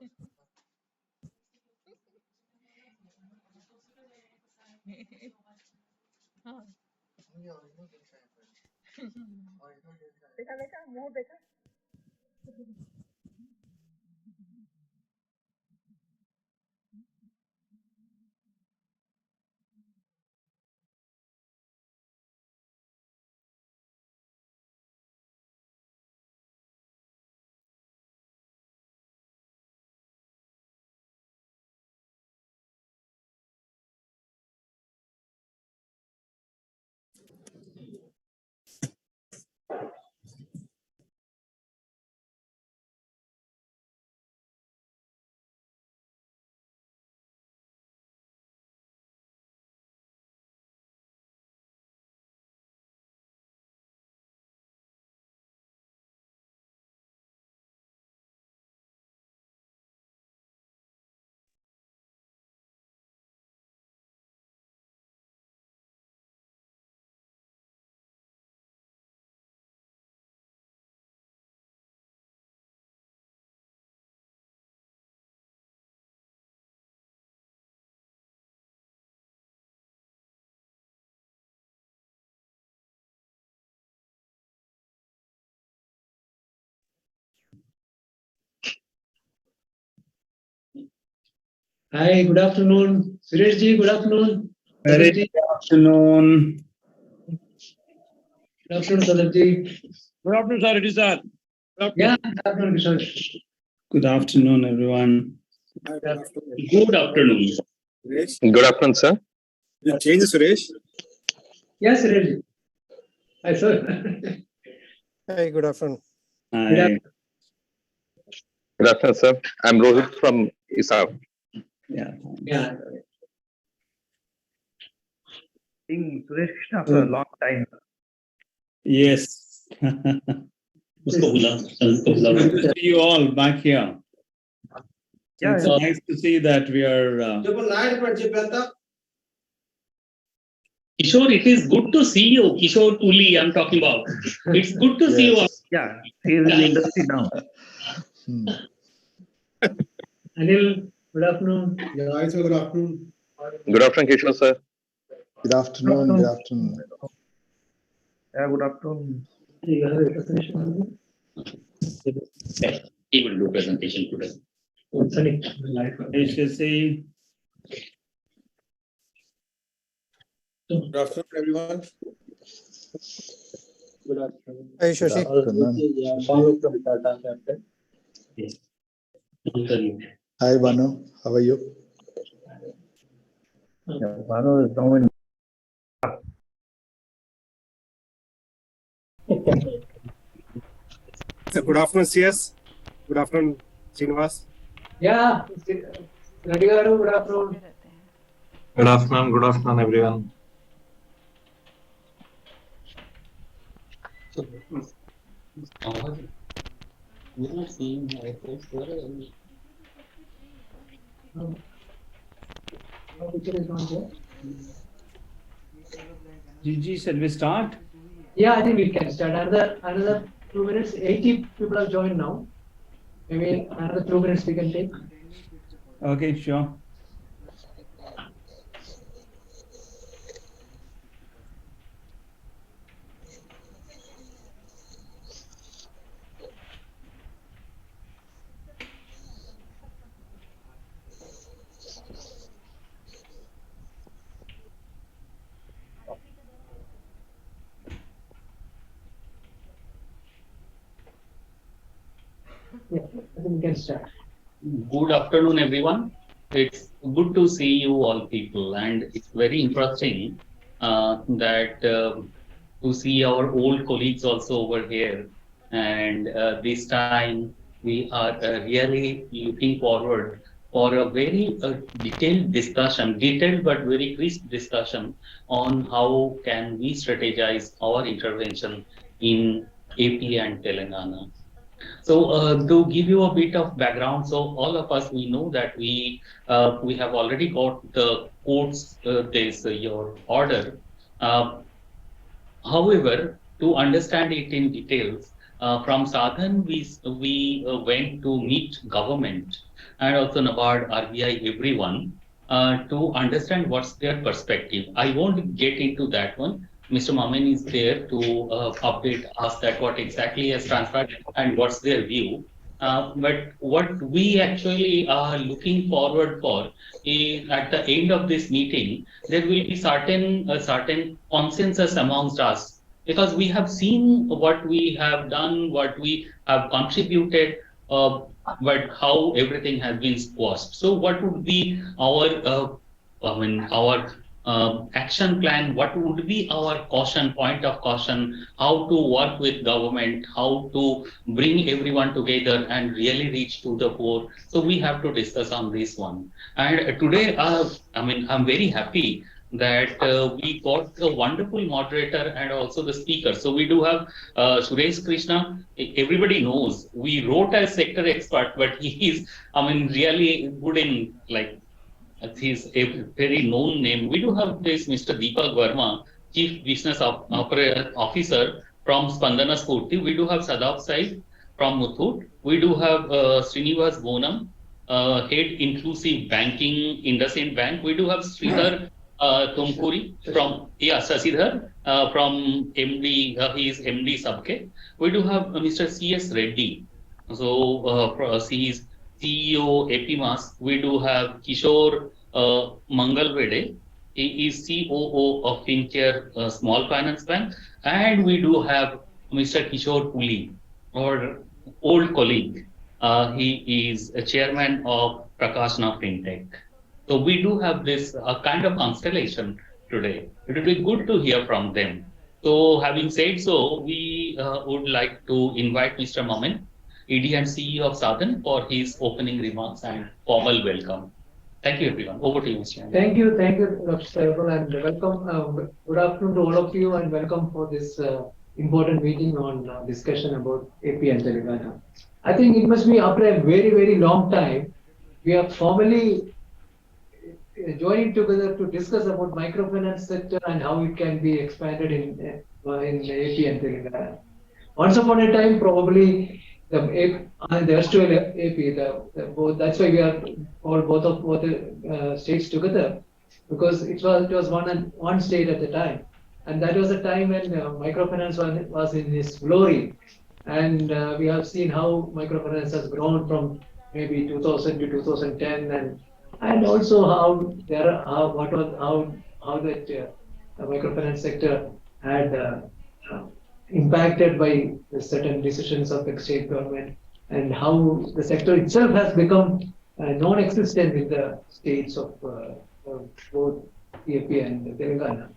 हाँ देखा देखा मुंह देखा Hi, good afternoon. Suresh ji, good afternoon. Very good afternoon. Good afternoon, Sadaf ji. Good afternoon, sir. It is sir. Yeah, good afternoon, Kishore. Good afternoon, everyone. Good afternoon. Good afternoon. Suresh. Good afternoon, sir. You change Suresh. Yes, Suresh ji. Hi, sir. Hey, good afternoon. Hi. Good afternoon, sir. I'm Rohit from Ahap. Yeah. Yeah. Seeing Suresh Krishna after a long time. Yes. Good to see you all back here. Yeah, It's nice to see that we are. Kishore, it is good to see you. Kishore Tuli, I'm talking about. It's good to see you. yeah, he is in the industry now. Anil, good afternoon. Yeah, I say good afternoon. Good afternoon, Kishore, sir. Good afternoon. Good afternoon. Yeah, good afternoon. You have a presentation? Okay. He will do presentation today. Sunny, live. HSC. Good afternoon, everyone. Hey, Shashi. Yes. Hi, Banu. How are you? Yeah, Bhanu is now in. So good afternoon, CS. Good afternoon, Srinivas. Yeah. Ready, Garu, good afternoon. Good afternoon, everyone. Gigi, shall we start? Yeah, I think we can start. Another 2 minutes. 80 people have joined now. Maybe another 2 minutes we can take. Okay, sure. Yeah, I think we can start. Good afternoon, everyone. It's good to see you all people, and it's very interesting that to see our old colleagues also over here. And this time we are really looking forward for a very detailed but very crisp discussion on how can we strategize our intervention in AP and Telangana. So to give you a bit of background, so all of us, we know that we have already got the court's this your order. However, to understand it in details, From Sadhan, we went to meet government and also NABARD, RBI, everyone to understand what's their perspective. I won't get into that one. Mr. Mamen is there to update us that what exactly has transpired and what's their view. But what we actually are looking forward for is at the end of this meeting, there will be certain consensus amongst us because we have seen what we have done, what we have contributed, but how everything has been squashed. So, what would be our action plan? What would be our point of caution? How to work with government? How to bring everyone together and really reach to the poor? So, we have to discuss on this one. And today, I'm very happy that we got a wonderful moderator and also the speaker. So we do have Suresh Krishna. Everybody knows we wrote as sector expert, but he is, really good in he's a very known name. We do have this Mr. Deepak Verma, Chief Business Officer from Spandana Spurti. We do have Sadaf Said from Muthoot. We do have Srinivas Bonam, Head Inclusive Banking, IndusInd Bank. We do have Sridhar Tumkuri from Sasidhar from MD, he is MD Subke. We do have Mr. C.S. Reddy. So he is CEO AP Mask. We do have Kishore Mangalvede. He is COO of FinCare Small Finance Bank. And we do have Mr. Kishore Puli, our old colleague. He is a chairman of Prakashna FinTech. So we do have this kind of constellation today. It would be good to hear from them. So having said so, we would like to invite Mr. Mamen, ED and CEO of Sadhan, for his opening remarks and formal welcome. Thank you, everyone. Over to you, Mr. Mamen. Thank you, Dr. Sarabal, and welcome. Good afternoon to all of you, and welcome for this important meeting on discussion about AP and Telengana. I think it must be after a very, very long time, we are formally joining together to discuss about microfinance sector and how it can be expanded in AP and Telengana. Once upon a time, probably the erstwhile AP, that's why we are all both the states together, because it was one state at the time, and that was a time when microfinance was in its glory, and we have seen how microfinance has grown from maybe 2000 to 2010, and also how that microfinance sector had impacted by the certain decisions of the state government, and how the sector itself has become non-existent in the states of both AP and Telangana.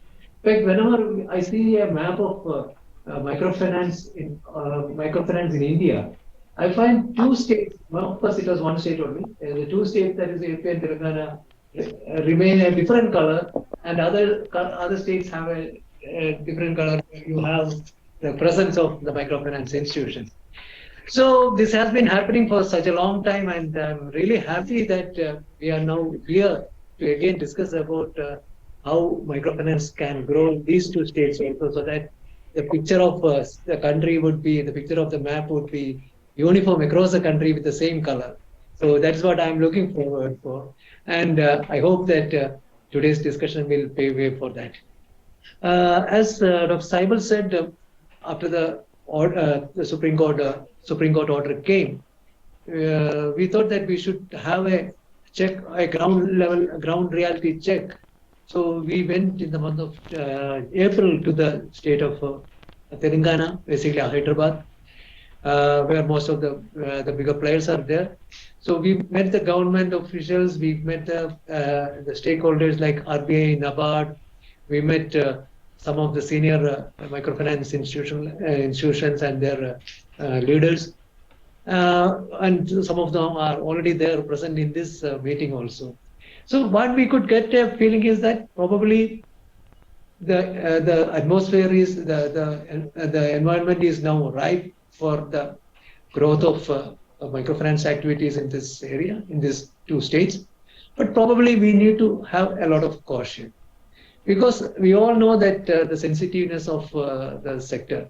In fact, whenever I see a map of microfinance in India, I find two states. Well, of course, it was one state only. The two states, that is AP and Telangana, remain a different color, and other states have a different color. You have the presence of the microfinance institutions. So this has been happening for such a long time, and I'm really happy that we are now here to again discuss about how microfinance can grow in these two states also, so that the picture of the country would be, the picture of the map would be uniform across the country with the same color. So that's what I'm looking forward for. And I hope that today's discussion will pave way for that. As Dr. Saibal said, after the Supreme Court order came, we thought that we should have a ground reality check. So we went in the month of April to the state of Telangana, basically Hyderabad, where most of the bigger players are there. So we met the government officials, we met the stakeholders like RBI, NABARD, we met some of the senior microfinance institutions and their leaders. And some of them are already there present in this meeting also. So what we could get a feeling is that probably the atmosphere is, the environment is now ripe for the growth of microfinance activities in this area, in these two states. But probably we need to have a lot of caution, because we all know that the sensitiveness of the sector.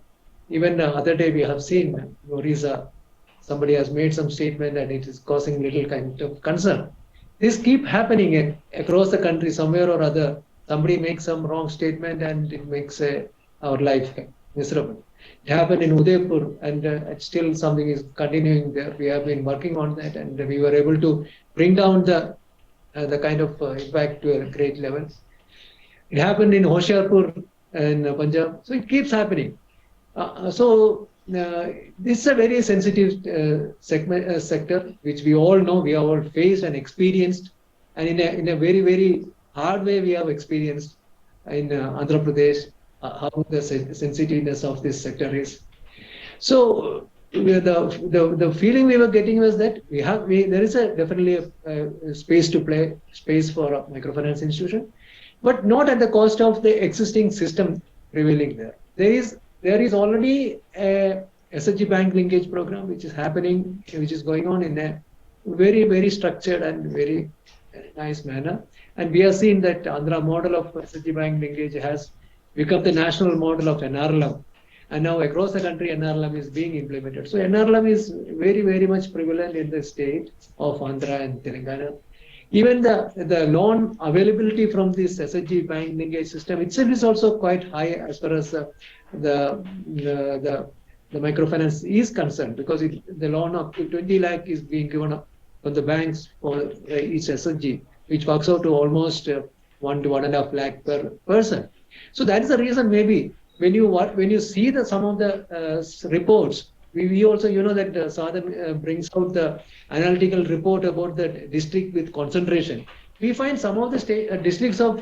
even the other day we have seen Orissa, somebody has made some statement and it is causing little kind of concern. This keep happening across the country somewhere or other. Somebody makes some wrong statement and it makes our life miserable. It happened in Udaipur and still something is continuing there. We have been working on that and we were able to bring down the kind of impact to a great level. It happened in Hoshiarpur in Punjab. So it keeps happening. This is a very sensitive sector, which we all know, we have all faced and experienced, and in a very, very hard way we have experienced in Andhra Pradesh, how the sensitiveness of this sector is. So the feeling we were getting was that there is definitely a space to play, space for a microfinance institution, but not at the cost of the existing system prevailing there. There is already a SHG bank linkage program which is happening, which is going on in a very, very structured and very nice manner. And we have seen that Andhra model of SHG bank linkage has become the national model of NRLM. And now across the country, NRLM is being implemented. So NRLM is very, very much prevalent in the state of Andhra and Telengana. Even the loan availability from this SHG bank linkage system itself is also quite high as far as the microfinance is concerned, because the loan up to 20 lakh is being given up from the banks for each SHG, which works out to almost 1 to 1.5 lakh per person. So that is the reason maybe when you see some of the reports, we also, that Sadhan brings out the analytical report about the district with concentration. We find some of the districts of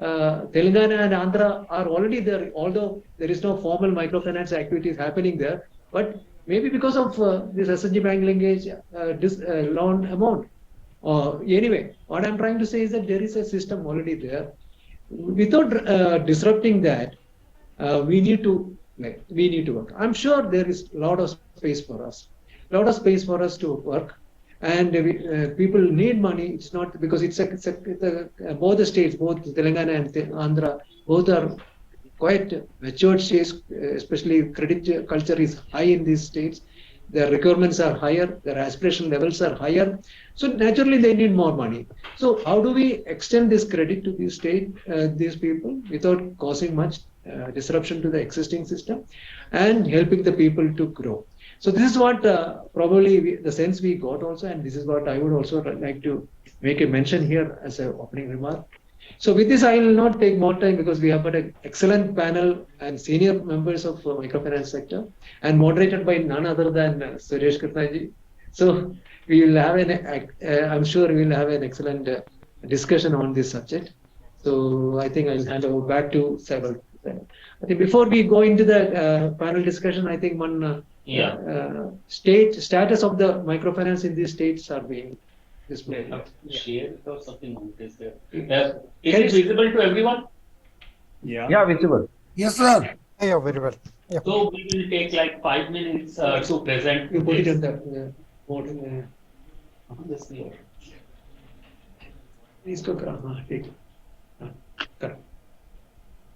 Telangana and Andhra are already there, although there is no formal microfinance activities happening there. But maybe because of this SHG bank linkage loan amount. Anyway, what I'm trying to say is that there is a system already there. Without disrupting that, we need to work. I'm sure there is a lot of space for us to work, and people need money. It's not because it's both the states, both Telangana and Andhra, both are quite matured states. Especially credit culture is high in these states. Their requirements are higher, their aspiration levels are higher. So naturally they need more money. So how do we extend this credit to these people without causing much disruption to the existing system and helping the people to grow? So this is what probably the sense we got also, and this is what I would also like to make a mention here as an opening remark. So with this, I will not take more time because we have got an excellent panel and senior members of microfinance sector and moderated by none other than Suresh Krishnaji. So we will have I'm sure we will have an excellent discussion on this subject. So I think I'll hand over back to Saibal. I think before we go into the panel discussion, I think one status of the microfinance in these states are being displayed. Share or something on this there. Is it visible to everyone? Yeah, visible. Yes, sir. Yeah, very well. Yeah. So we will take like 5 minutes to present. You put it in the board. This here. Please go, take it. Correct.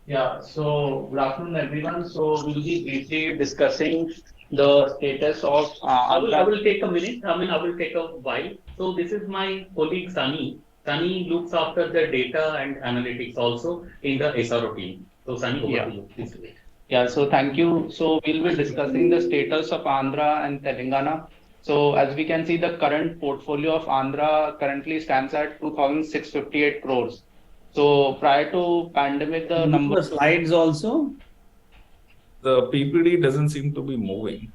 Yeah, so good afternoon everyone. So we'll be briefly discussing the status of I will take a minute. I will take a while. So this is my colleague Sunny. Sunny looks after the data and analytics also in the SRO team. So Sunny, over to you. Please. Yeah, so thank you. So we'll be discussing the status of Andhra and Telangana. So as we can see, the current portfolio of Andhra currently stands at 2,658 crores. So prior to pandemic, the number slides also. The PPD doesn't seem to be moving.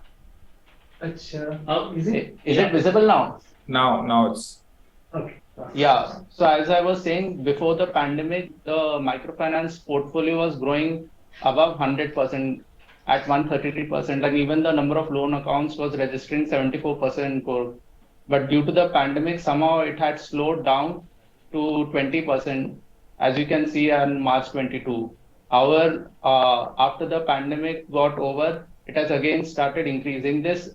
Is it visible now? Now it's okay. Yeah. So as I was saying, before the pandemic, the microfinance portfolio was growing above 100% at 133%, and even the number of loan accounts was registering 74% growth. But due to the pandemic, somehow it had slowed down to 20%, as you can see on March 22. However, after the pandemic got over, it has again started increasing. This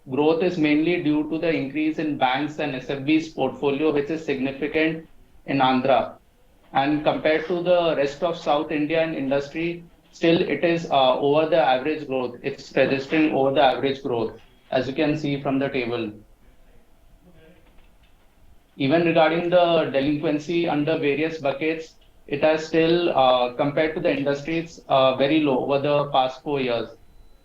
growth is mainly due to the increase in banks and SFB's portfolio, which is significant in Andhra. And compared to the rest of South Indian industry, still it is over the average growth. It's registering over the average growth, as you can see from the table. Even regarding the delinquency under various buckets, it has still, compared to the industry, it's very low over the past 4 years.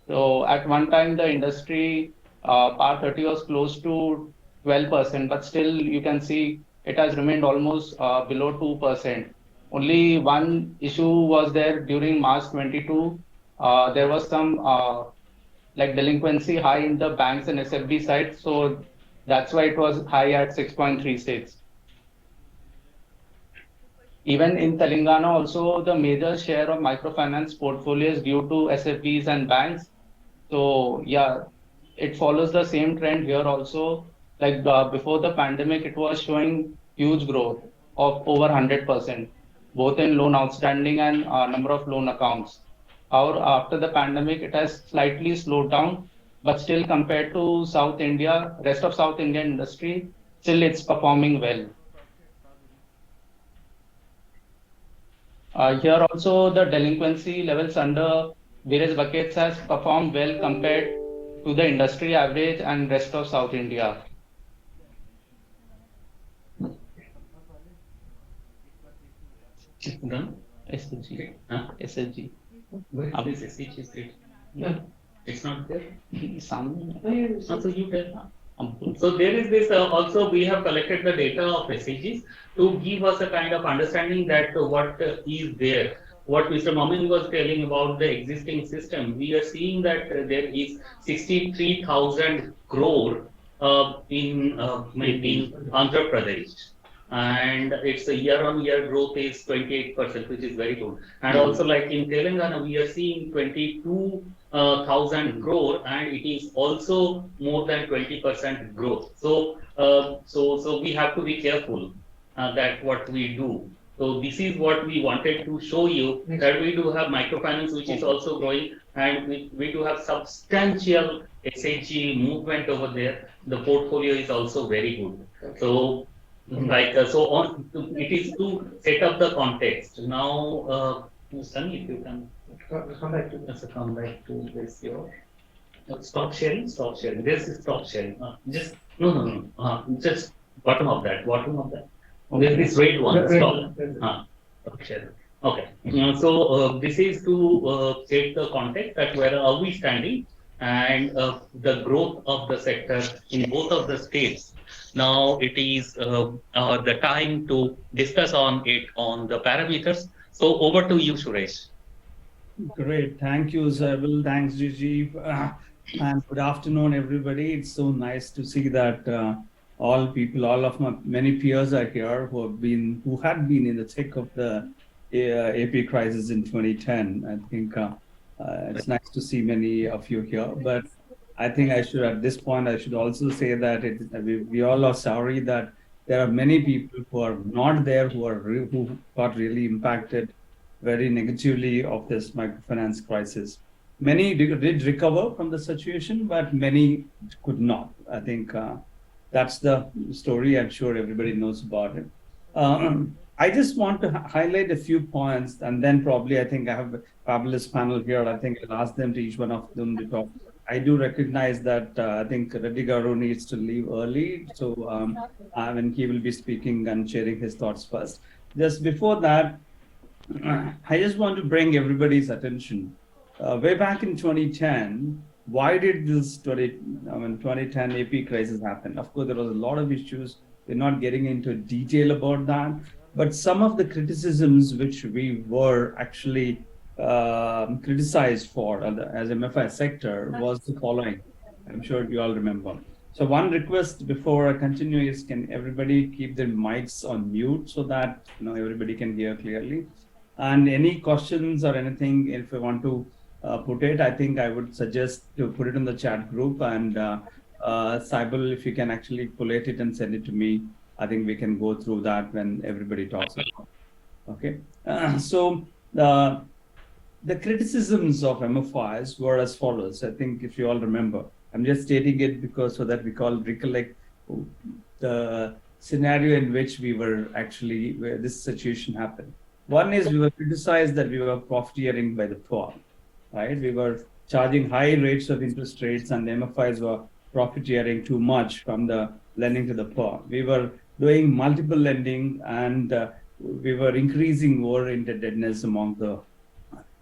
So at one time, the industry PAR 30 was close to 12%, but still you can see it has remained almost below 2%. Only one issue was there during March 22. There was some like delinquency high in the banks and SFB side. So that's why it was high at 6.36. Even in Telangana also, the major share of microfinance portfolio is due to SFBs and banks. So yeah, it follows the same trend here also. Like before the pandemic, it was showing huge growth of over 100%, both in loan outstanding and number of loan accounts. However, after the pandemic, it has slightly slowed down, but still compared to South India, rest of South Indian industry, still it's performing well. Here also the delinquency levels under various buckets has performed well compared to the industry average and rest of South India. Done? SSG. Huh? SSG. Where is this SHG? Yeah. It's not there. Some. So you tell. So there is this also we have collected the data of SAGs to give us a kind of understanding that what is there. What Mr. Momin was telling about the existing system, we are seeing that there is 63,000 crore in Andhra Pradesh. And its a year-on-year growth is 28%, which is very good. And also like in Telangana, we are seeing 22,000 crore, and it is also more than 20% growth. So, so we have to be careful that what we do. So this is what we wanted to show you, that we do have microfinance, which is also growing, and we do have substantial SHG movement over there. The portfolio is also very good. So. Like so on, it is to set up the context. Now, Sunny, if you can come back to this. Your stop sharing. This is stop sharing. Just no. Just bottom of that. Okay. This red one. Stop. Stop sharing. Okay. So this is to set the context that where are we standing and the growth of the sector in both of the states. Now it is the time to discuss on it on the parameters. So over to you, Suresh. Great. Thank you, Zabel. Thanks, Gigi. And good afternoon, everybody. It's so nice to see that all of my many peers are here who had been in the thick of the AP crisis in 2010. I think it's nice to see many of you here. But I think I should, at this point, I should also say that we all are sorry that there are many people who are not there, who got really impacted very negatively of this microfinance crisis. Many did recover from the situation, but many could not. I think that's the story. I'm sure everybody knows about it. I just want to highlight a few points, and then probably I think I have a fabulous panel here. I think I'll ask them to each one of them to talk. I do recognize that I think Reddy Garu needs to leave early, so when he will be speaking and sharing his thoughts first. Just before that, I just want to bring everybody's attention. Way back in 2010, why did this 2010 AP crisis happen? Of course, there was a lot of issues. We're not getting into detail about that, but some of the criticisms which we were actually criticized for as MFI sector was the following. I'm sure you all remember. So one request before I continue is, can everybody keep their mics on mute so that everybody can hear clearly? And any questions or anything, if you want to put it, I think I would suggest to put it in the chat group, and Saibal, if you can actually collate it and send it to me, I think we can go through that when everybody talks. Okay. So the criticisms of MFIs were as follows. I think if you all remember, I'm just stating it because so that we recollect the scenario in which we were actually, where this situation happened. One is we were criticized that we were profiteering by the poor, right? We were charging high rates of interest rates, and the MFIs were profiteering too much from the lending to the poor. We were doing multiple lending, and we were increasing over indebtedness among the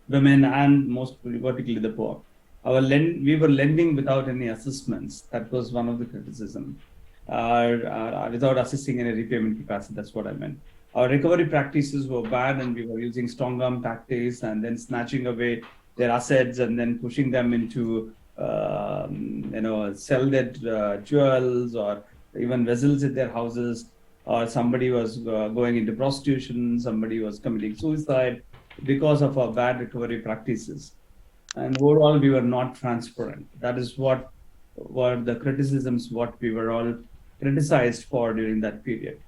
women and most particularly the poor. We were lending without any assessments. That was one of the criticism. Without assessing any repayment capacity, that's what I meant. Our recovery practices were bad, and we were using strong arm tactics and then snatching away their assets and then pushing them into, sell their jewels or even vessels in their houses, or somebody was going into prostitution, somebody was committing suicide because of our bad recovery practices. And overall, we were not transparent. That is what were the criticisms, what we were all criticized for during that period.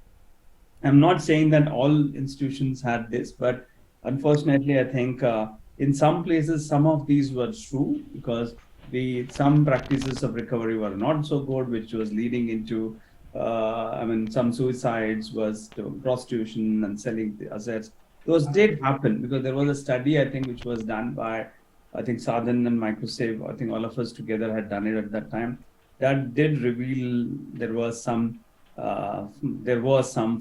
I'm not saying that all institutions had this, but unfortunately, I think in some places, some of these were true, because some practices of recovery were not so good, which was leading into, some suicides, was prostitution and selling the assets. Those did happen, because there was a study, I think, which was done by, I think, Sadhan and Microsave. I think all of us together had done it at that time. That did reveal there was some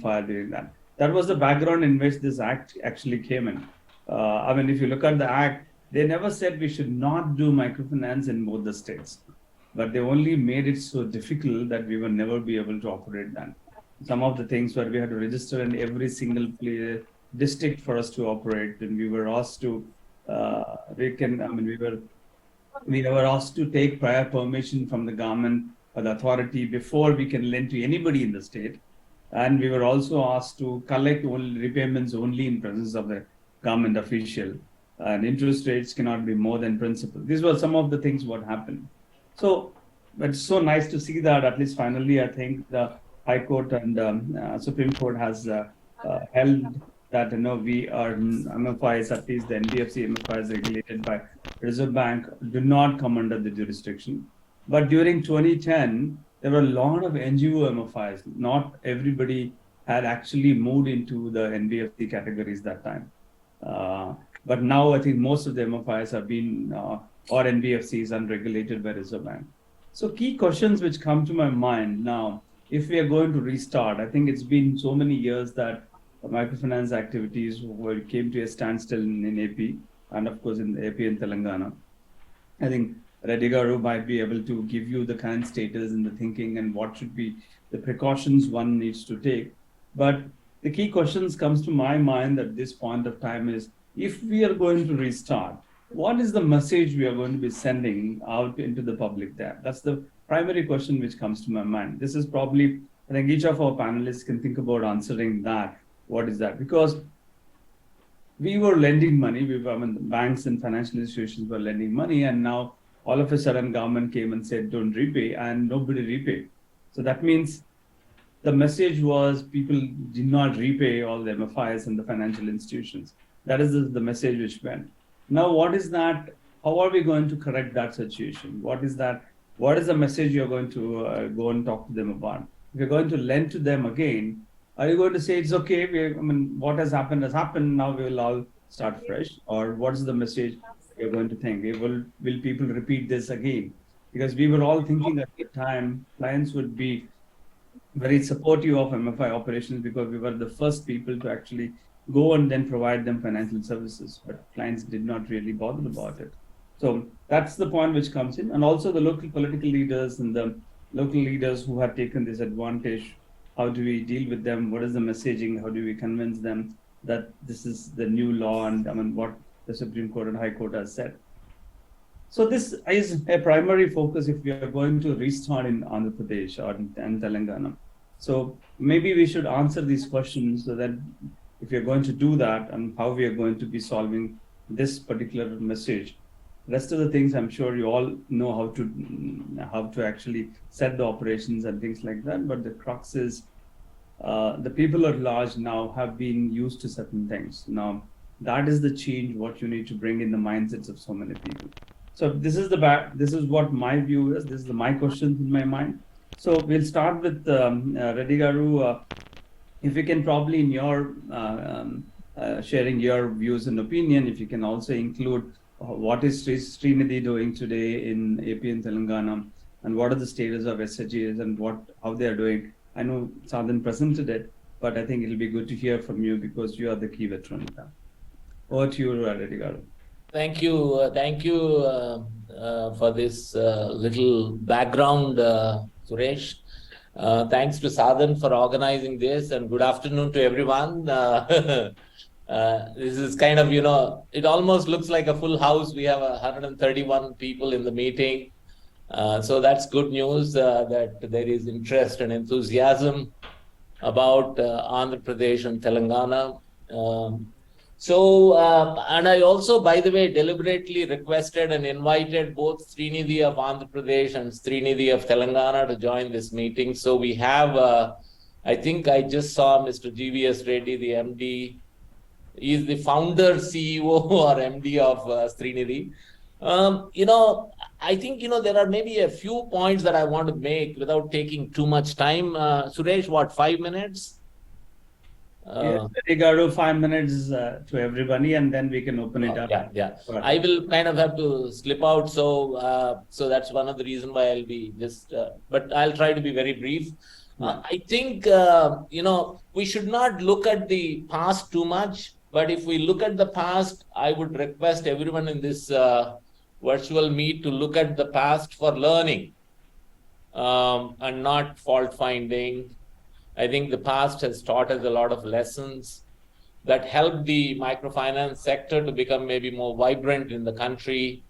fire during that. That was the background in which this act actually came in. If you look at the act, they never said we should not do microfinance in both the states, but they only made it so difficult that we will never be able to operate that. Some of the things where we had to register in every single district for us to operate, and we were asked to we were asked to take prior permission from the government or the authority before we can lend to anybody in the state. And we were also asked to collect repayments only in presence of the government official, and interest rates cannot be more than principal. These were some of the things what happened. So it's so nice to see that at least finally, I think the High Court and Supreme Court has held that we are MFIs, at least the NBFC MFIs regulated by Reserve Bank, do not come under the jurisdiction. But during 2010, there were a lot of NGO MFIs. Not everybody had actually moved into the NBFC categories that time. But now I think most of the MFIs have been, or NBFCs, unregulated by Reserve Bank. So key questions which come to my mind now, if we are going to restart, I think it's been so many years that microfinance activities came to a standstill in AP, and of course in AP and Telengana. I think Reddy Garu might be able to give you the current status and the thinking and what should be the precautions one needs to take. But the key questions comes to my mind at this point of time is, if we are going to restart, what is the message we are going to be sending out into the public there? That's the primary question which comes to my mind. This is probably, I think each of our panelists can think about answering that. What is that? Because we were lending money, the banks and financial institutions were lending money, and now all of a sudden government came and said, don't repay, and nobody repaid. So that means the message was people did not repay all the MFIs and the financial institutions. That is the message which went. Now, what is that? How are we going to correct that situation? What is that? What is the message you're going to go and talk to them about? If you're going to lend to them again, are you going to say it's okay? What has happened, now we will all start fresh? Or what is the message you're going to think? Will people repeat this again? Because we were all thinking at the time, clients would be very supportive of MFI operations because we were the first people to actually go and then provide them financial services. But clients did not really bother about it. So that's the point which comes in. And also the local political leaders and the local leaders who have taken this advantage. How do we deal with them? What is the messaging? How do we convince them that this is the new law and what the Supreme Court and High Court has said? So this is a primary focus if we are going to restart in Andhra Pradesh and Telangana. So maybe we should answer these questions so that if you're going to do that and how we are going to be solving this particular message. Rest of the things, I'm sure you all know how to actually set the operations and things like that. But the crux is the people at large now have been used to certain things. Now, that is the change what you need to bring in the mindsets of so many people. So this is what my view is. This is my questions in my mind. So we'll start with Reddy Garu. If you can probably in your sharing your views and opinion. If you can also include what is Srinidhi doing today in AP and Telangana, and what are the status of SHGs and how they are doing. I know Sadhan presented it, but I think it'll be good to hear from you because you are the key veteran. Over to you, Radigaru. Thank you. Thank you for this little background, Suresh. Thanks to Sadhan for organizing this, and good afternoon to everyone. This is kind of, it almost looks like a full house. We have 131 people in the meeting. So that's good news that there is interest and enthusiasm about Andhra Pradesh and Telangana. And I also, by the way, deliberately requested and invited both Srinidhi of Andhra Pradesh and Srinidhi of Telangana to join this meeting. So we have, I think I just saw Mr. GVS Reddy, the MD. He is the founder, CEO or MD of Srinidhi. I think, there are maybe a few points that I want to make without taking too much time. Suresh, 5 minutes? Yes, Radigaru, 5 minutes to everybody, and then we can open it up. Yeah. I will kind of have to slip out, so that's one of the reasons why I'll be just, but I'll try to be very brief. I think, we should not look at the past too much, but if we look at the past, I would request everyone in this virtual meet to look at the past for learning and not fault finding. I think the past has taught us a lot of lessons that help the microfinance sector to become maybe more vibrant in the country,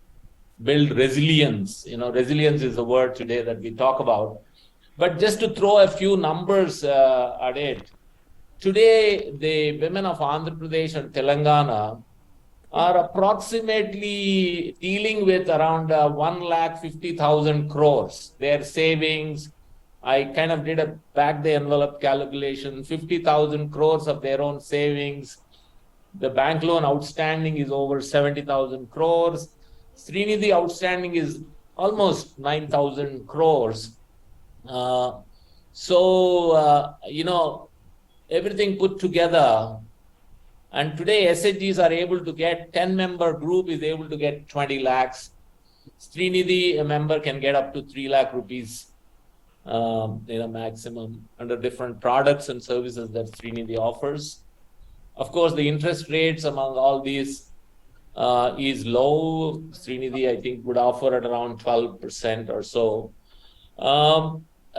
build resilience. Resilience is a word today that we talk about. But just to throw a few numbers at it, today the women of Andhra Pradesh and Telangana are approximately dealing with around 1,50,000 crores. Their savings, I kind of did a back the envelope calculation, 50,000 crores of their own savings. The bank loan outstanding is over 70,000 crores. Srinidhi outstanding is almost 9,000 crores. Everything put together. And today SHGs are able to get, 10-member group is able to get 20 lakhs. Srinidhi, a member can get up to 3 lakh rupees. Maximum under different products and services that Srinidhi offers. Of course, the interest rates among all these is low. Srinidhi, I think, would offer at around 12% or so.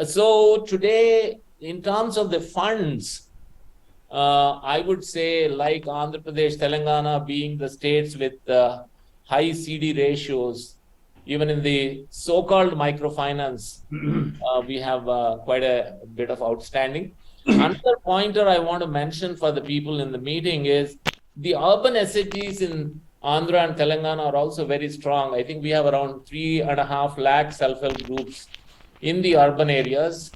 So today, in terms of the funds, I would say like Andhra Pradesh, Telangana being the states with high CD ratios, even in the so-called microfinance, we have quite a bit of outstanding. Another pointer I want to mention for the people in the meeting is the urban SHGs in Andhra and Telangana are also very strong. I think we have around 3.5 lakh self-help groups in the urban areas.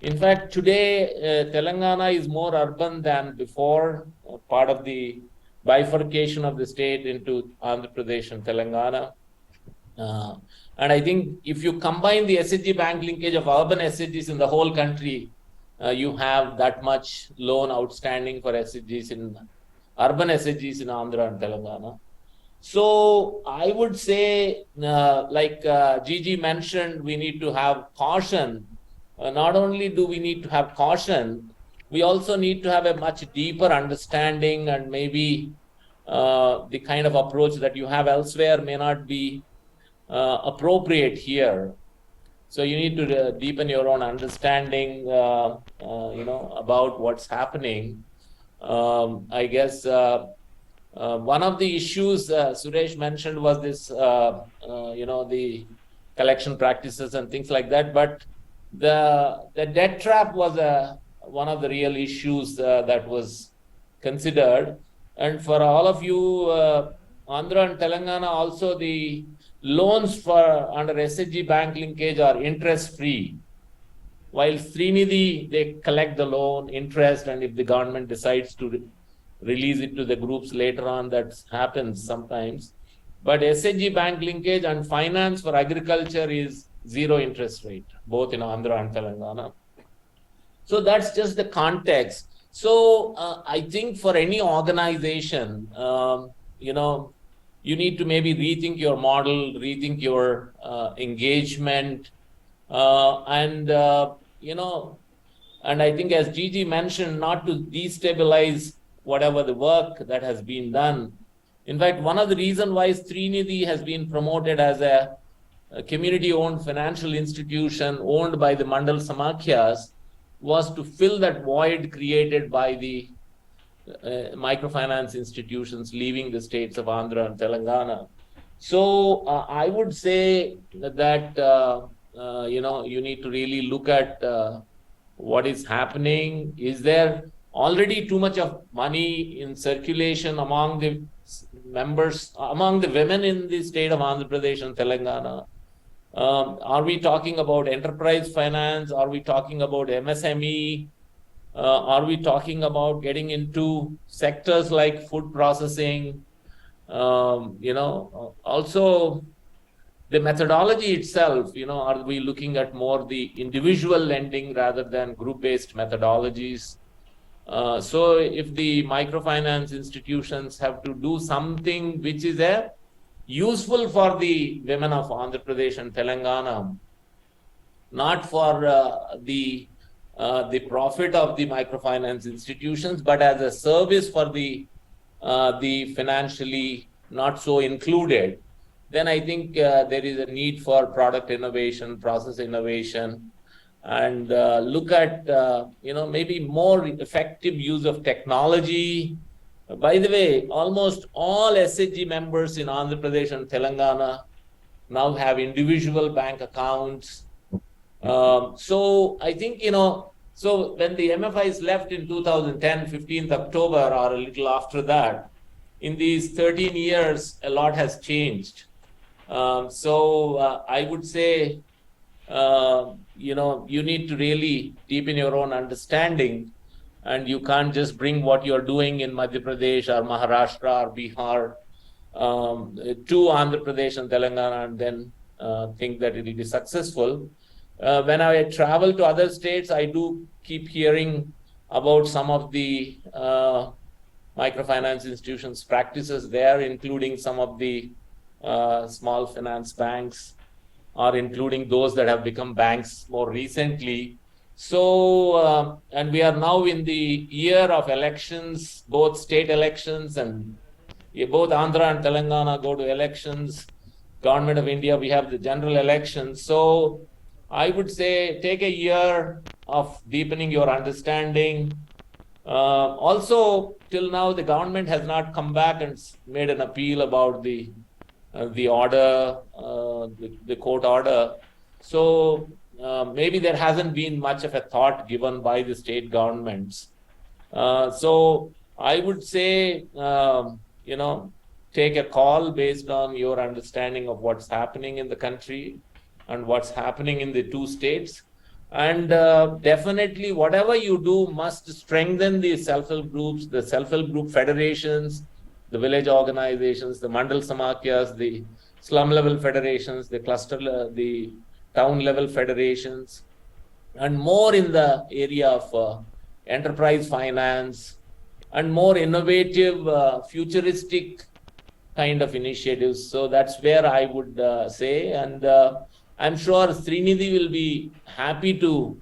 In fact, today, Telangana is more urban than before, part of the bifurcation of the state into Andhra Pradesh and Telangana. And I think if you combine the SHG bank linkage of urban SHGs in the whole country, you have that much loan outstanding for SHGs in urban SHGs in Andhra and Telangana. So I would say, like Gigi mentioned, we need to have caution. Not only do we need to have caution, we also need to have a much deeper understanding, and maybe the kind of approach that you have elsewhere may not be appropriate here. So you need to deepen your own understanding, about what's happening. I guess one of the issues Suresh mentioned was this, the collection practices and things like that. But the debt trap was one of the real issues that was considered. And for all of you, Andhra and Telangana, also the loans under SHG bank linkage are interest-free. While Srinidhi, they collect the loan interest, and if the government decides to release it to the groups later on, that happens sometimes. But SHG bank linkage and finance for agriculture is 0 interest rate, both in Andhra and Telangana. So that's just the context. So I think for any organization, you need to maybe rethink your model, rethink your engagement, and I think as Gigi mentioned, not to destabilize whatever the work that has been done. In fact, one of the reasons why Srinidhi has been promoted as a community-owned financial institution owned by the Mandal Samakhyas was to fill that void created by the microfinance institutions leaving the states of Andhra and Telangana. So I would say that you need to really look at what is happening. Is there already too much of money in circulation among the members, among the women in the state of Andhra Pradesh and Telangana? Are we talking about enterprise finance? Are we talking about MSME? Are we talking about getting into sectors like food processing? Also the methodology itself, are we looking at more the individual lending rather than group-based methodologies? So if the microfinance institutions have to do something which is useful for the women of Andhra Pradesh and Telangana, not for the profit of the microfinance institutions, but as a service for the financially not so included, then I think there is a need for product innovation, process innovation, and look at maybe more effective use of technology. By the way, almost all SHG members in Andhra Pradesh and Telangana now have individual bank accounts. So I think, so when the MFIs left in 2010, 15th October, or a little after that, in these 13 years, a lot has changed. So I would say, you need to really deepen your own understanding, and you can't just bring what you're doing in Madhya Pradesh or Maharashtra or Bihar to Andhra Pradesh and Telangana and then think that it will be successful. When I travel to other states, I do keep hearing about some of the microfinance institutions' practices there, including some of the small finance banks, or including those that have become banks more recently. So, and we are now in the year of elections, both state elections, and both Andhra and Telangana go to elections. Government of India, we have the general elections. So I would say take a year of deepening your understanding. Also, till now, the government has not come back and made an appeal about the order, the court order. So maybe there hasn't been much of a thought given by the state governments. So I would say, take a call based on your understanding of what's happening in the country and what's happening in the two states. And definitely whatever you do must strengthen the self-help groups, the self-help group federations, the village organizations, the Mandal Samakhyas, the slum level federations, the cluster, the town level federations, and more in the area of enterprise finance and more innovative, futuristic kind of initiatives. So that's where I would say, and I'm sure Srinidhi will be happy to,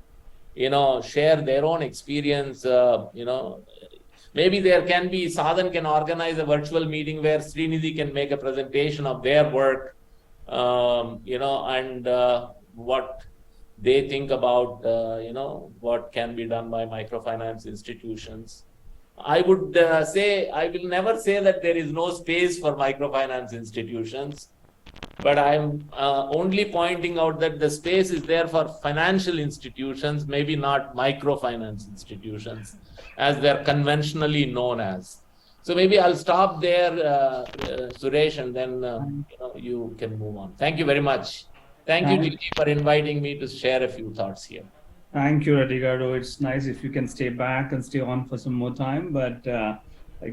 share their own experience. Maybe there can be, Sadhan can organize a virtual meeting where Srinidhi can make a presentation of their work, and what they think about, what can be done by microfinance institutions. I would say, I will never say that there is no space for microfinance institutions, but I'm only pointing out that the space is there for financial institutions, maybe not microfinance institutions, as they're conventionally known as. So maybe I'll stop there, Suresh, and then you can move on. Thank you very much. Thank you, Gigi, for inviting me to share a few thoughts here. Thank you, Ricardo. It's nice if you can stay back and stay on for some more time, but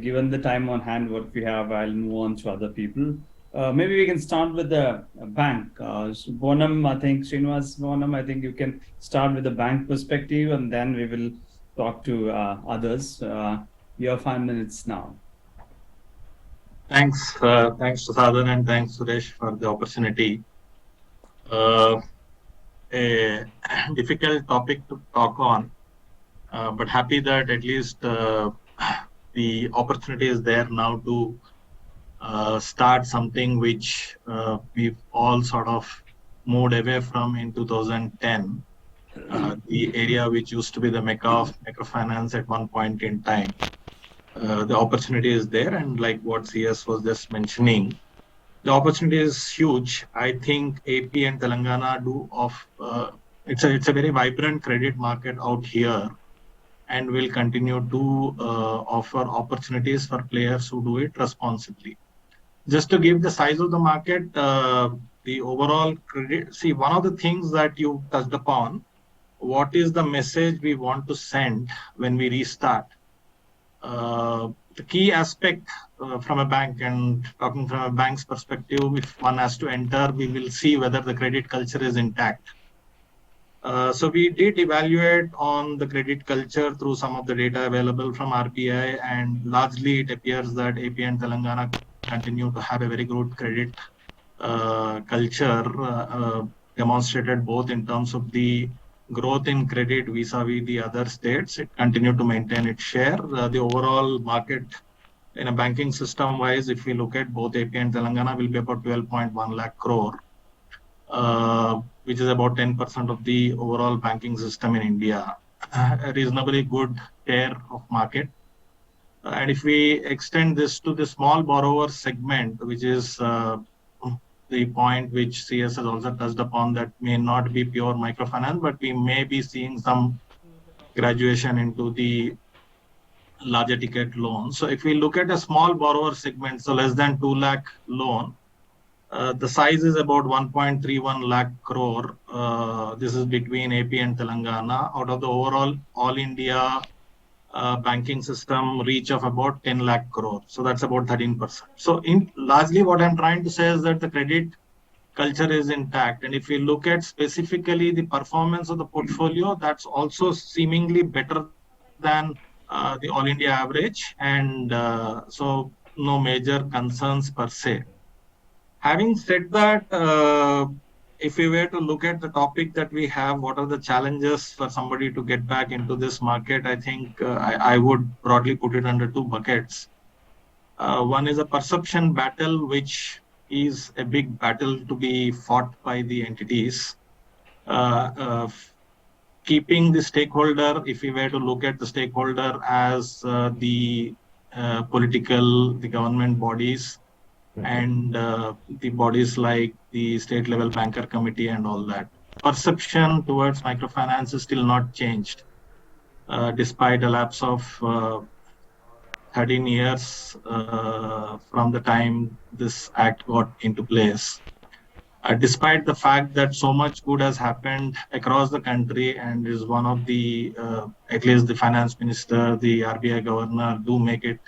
given the time on hand, what we have, I'll move on to other people. Maybe we can start with the bank. Bonam, I think, Srinivas Bonam, I think you can start with the bank perspective, and then we will talk to others. Your 5 minutes now. Thanks, thanks to Sadhan and thanks Suresh for the opportunity. A difficult topic to talk on, but happy that at least the opportunity is there now to start something which we've all sort of moved away from in 2010. The area which used to be the mecca of microfinance at one point in time. The opportunity is there, and like what CS was just mentioning, the opportunity is huge. I think AP and Telangana do it's a very vibrant credit market out here, and will continue to offer opportunities for players who do it responsibly. Just to give the size of the market, the overall credit. See, one of the things that you touched upon, what is the message we want to send when we restart? The key aspect from a bank, and talking from a bank's perspective, if one has to enter, we will see whether the credit culture is intact. So we did evaluate on the credit culture through some of the data available from RBI, and largely it appears that AP and Telangana continue to have a very good credit culture, demonstrated both in terms of the growth in credit vis-a-vis the other states. It continued to maintain its share. The overall market in a banking system wise, if we look at both AP and Telangana, will be about 12.1 lakh crore, which is about 10% of the overall banking system in India. A reasonably good share of market. And if we extend this to the small borrower segment, which is the point which CS has also touched upon, that may not be pure microfinance, but we may be seeing some graduation into the larger ticket loans. So if we look at a small borrower segment, so less than 2 lakh loan, the size is about 1.31 lakh crore. This is between AP and Telangana out of the overall all India banking system reach of about 10 lakh crore. So that's about 13%. So largely what I'm trying to say is that the credit culture is intact. And if we look at specifically the performance of the portfolio, that's also seemingly better than the all India average. And so no major concerns per se. Having said that, if we were to look at the topic that we have, what are the challenges for somebody to get back into this market? I think I would broadly put it under two buckets. One is a perception battle, which is a big battle to be fought by the entities. Keeping the stakeholder, if we were to look at the stakeholder as the the government bodies, and the bodies like the state level banker committee and all that. Perception towards microfinance is still not changed, despite a lapse of 13 years from the time this act got into place. Despite the fact that so much good has happened across the country, and is one of the, at least the finance minister, the RBI governor do make it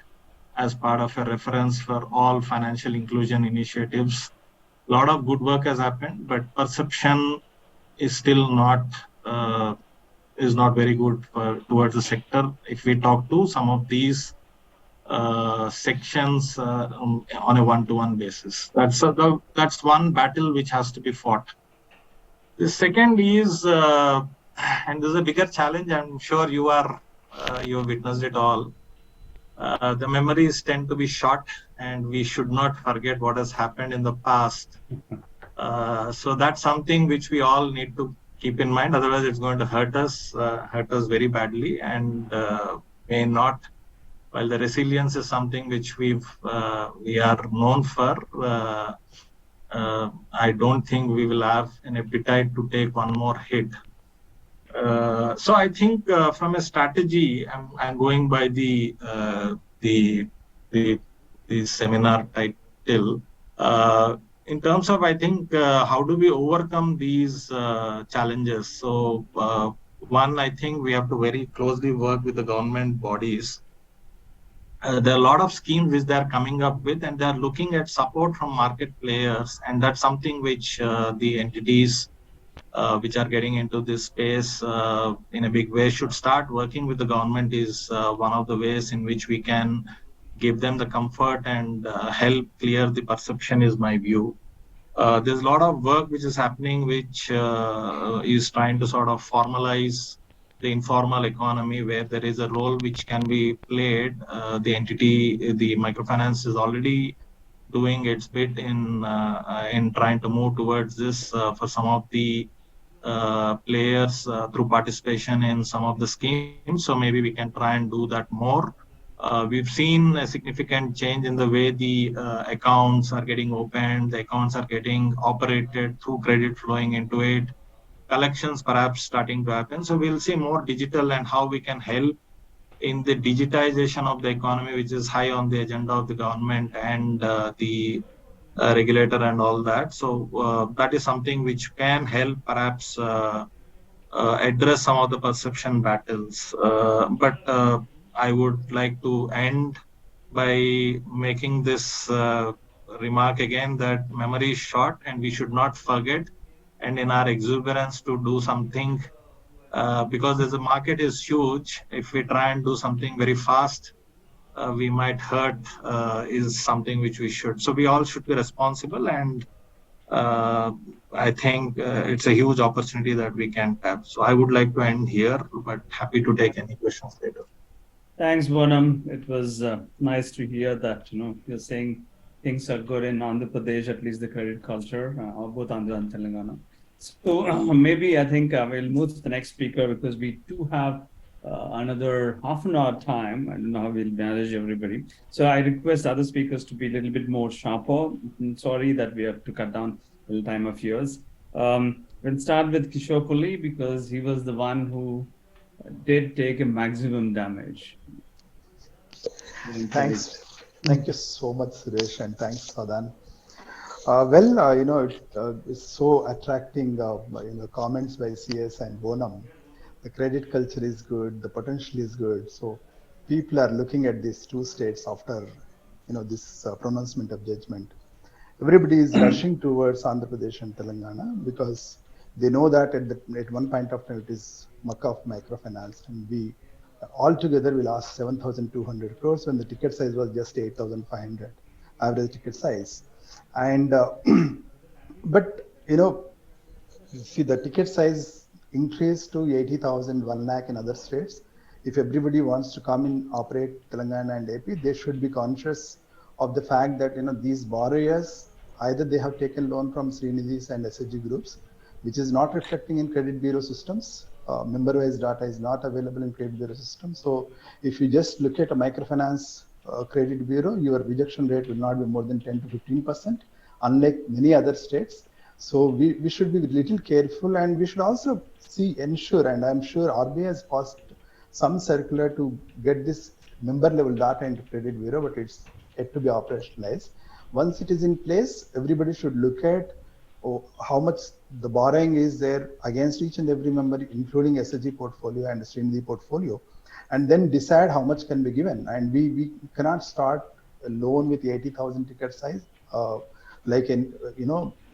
as part of a reference for all financial inclusion initiatives. A lot of good work has happened, but perception is still not very good towards the sector. If we talk to some of these sections on a one-to-one basis, that's one battle which has to be fought. The second is, and this is a bigger challenge. I'm sure you have witnessed it all. The memories tend to be short, and we should not forget what has happened in the past. So that's something which we all need to keep in mind. Otherwise, it's going to hurt us very badly, and may not. While the resilience is something which we are known for, I don't think we will have an appetite to take one more hit. So I think from a strategy, I'm going by the seminar title. In terms of, I think, how do we overcome these challenges? So one, I think we have to very closely work with the government bodies. There are a lot of schemes which they are coming up with, and they are looking at support from market players, and that's something which the entities which are getting into this space in a big way should start working with the government is one of the ways in which we can give them the comfort and help clear the perception is my view. There's a lot of work which is happening, which is trying to sort of formalize the informal economy where there is a role which can be played. The entity, the microfinance is already doing its bit in trying to move towards this for some of the players through participation in some of the schemes. So maybe we can try and do that more. We've seen a significant change in the way the accounts are getting opened, the accounts are getting operated through credit flowing into it, collections perhaps starting to happen. So we'll see more digital and how we can help in the digitization of the economy, which is high on the agenda of the government and the regulator and all that. So that is something which can help perhaps address some of the perception battles. But I would like to end by making this remark again that memory is short and we should not forget. And in our exuberance to do something, because the market is huge, if we try and do something very fast, we might hurt is something which we should. So we all should be responsible, and I think it's a huge opportunity that we can tap. So I would like to end here, but happy to take any questions later. Thanks, Bonham. It was nice to hear that, you're saying things are good in Andhra Pradesh, at least the credit culture, both Andhra and Telangana. So maybe I think we'll move to the next speaker because we do have another half an hour time. I don't know how we'll manage everybody. So I request other speakers to be a little bit more sharper. I'm sorry that we have to cut down a little time of yours. We'll start with Kishore Puli because he was the one who did take a maximum damage. Thanks. Thank you so much, Suresh, and thanks, Sadan. It's so attracting, comments by CS and Bonham. The credit culture is good, the potential is good. So people are looking at these two states after, this pronouncement of judgment. Everybody is rushing towards Andhra Pradesh and Telangana because they know that at one point of time it is Makkah of microfinance, and we altogether we lost 7,200 crores when the ticket size was just 8,500 average ticket size. And but see the ticket size increased to 80,000, 1 lakh in other states. If everybody wants to come in operate Telangana and AP, they should be conscious of the fact that these borrowers either they have taken loan from Srinidhis and SHG groups, which is not reflecting in credit bureau systems. Member-wise data is not available in credit bureau system. So if you just look at a microfinance credit bureau, your rejection rate will not be more than 10 to 15%, unlike many other states. So we should be a little careful, and we should also ensure, and I'm sure RBI has passed some circular to get this member level data into credit bureau, but it's yet to be operationalized. Once it is in place, everybody should look at how much the borrowing is there against each and every member, including SHG portfolio and Srinidhi portfolio, and then decide how much can be given. And we cannot start a loan with 80,000 ticket size, like in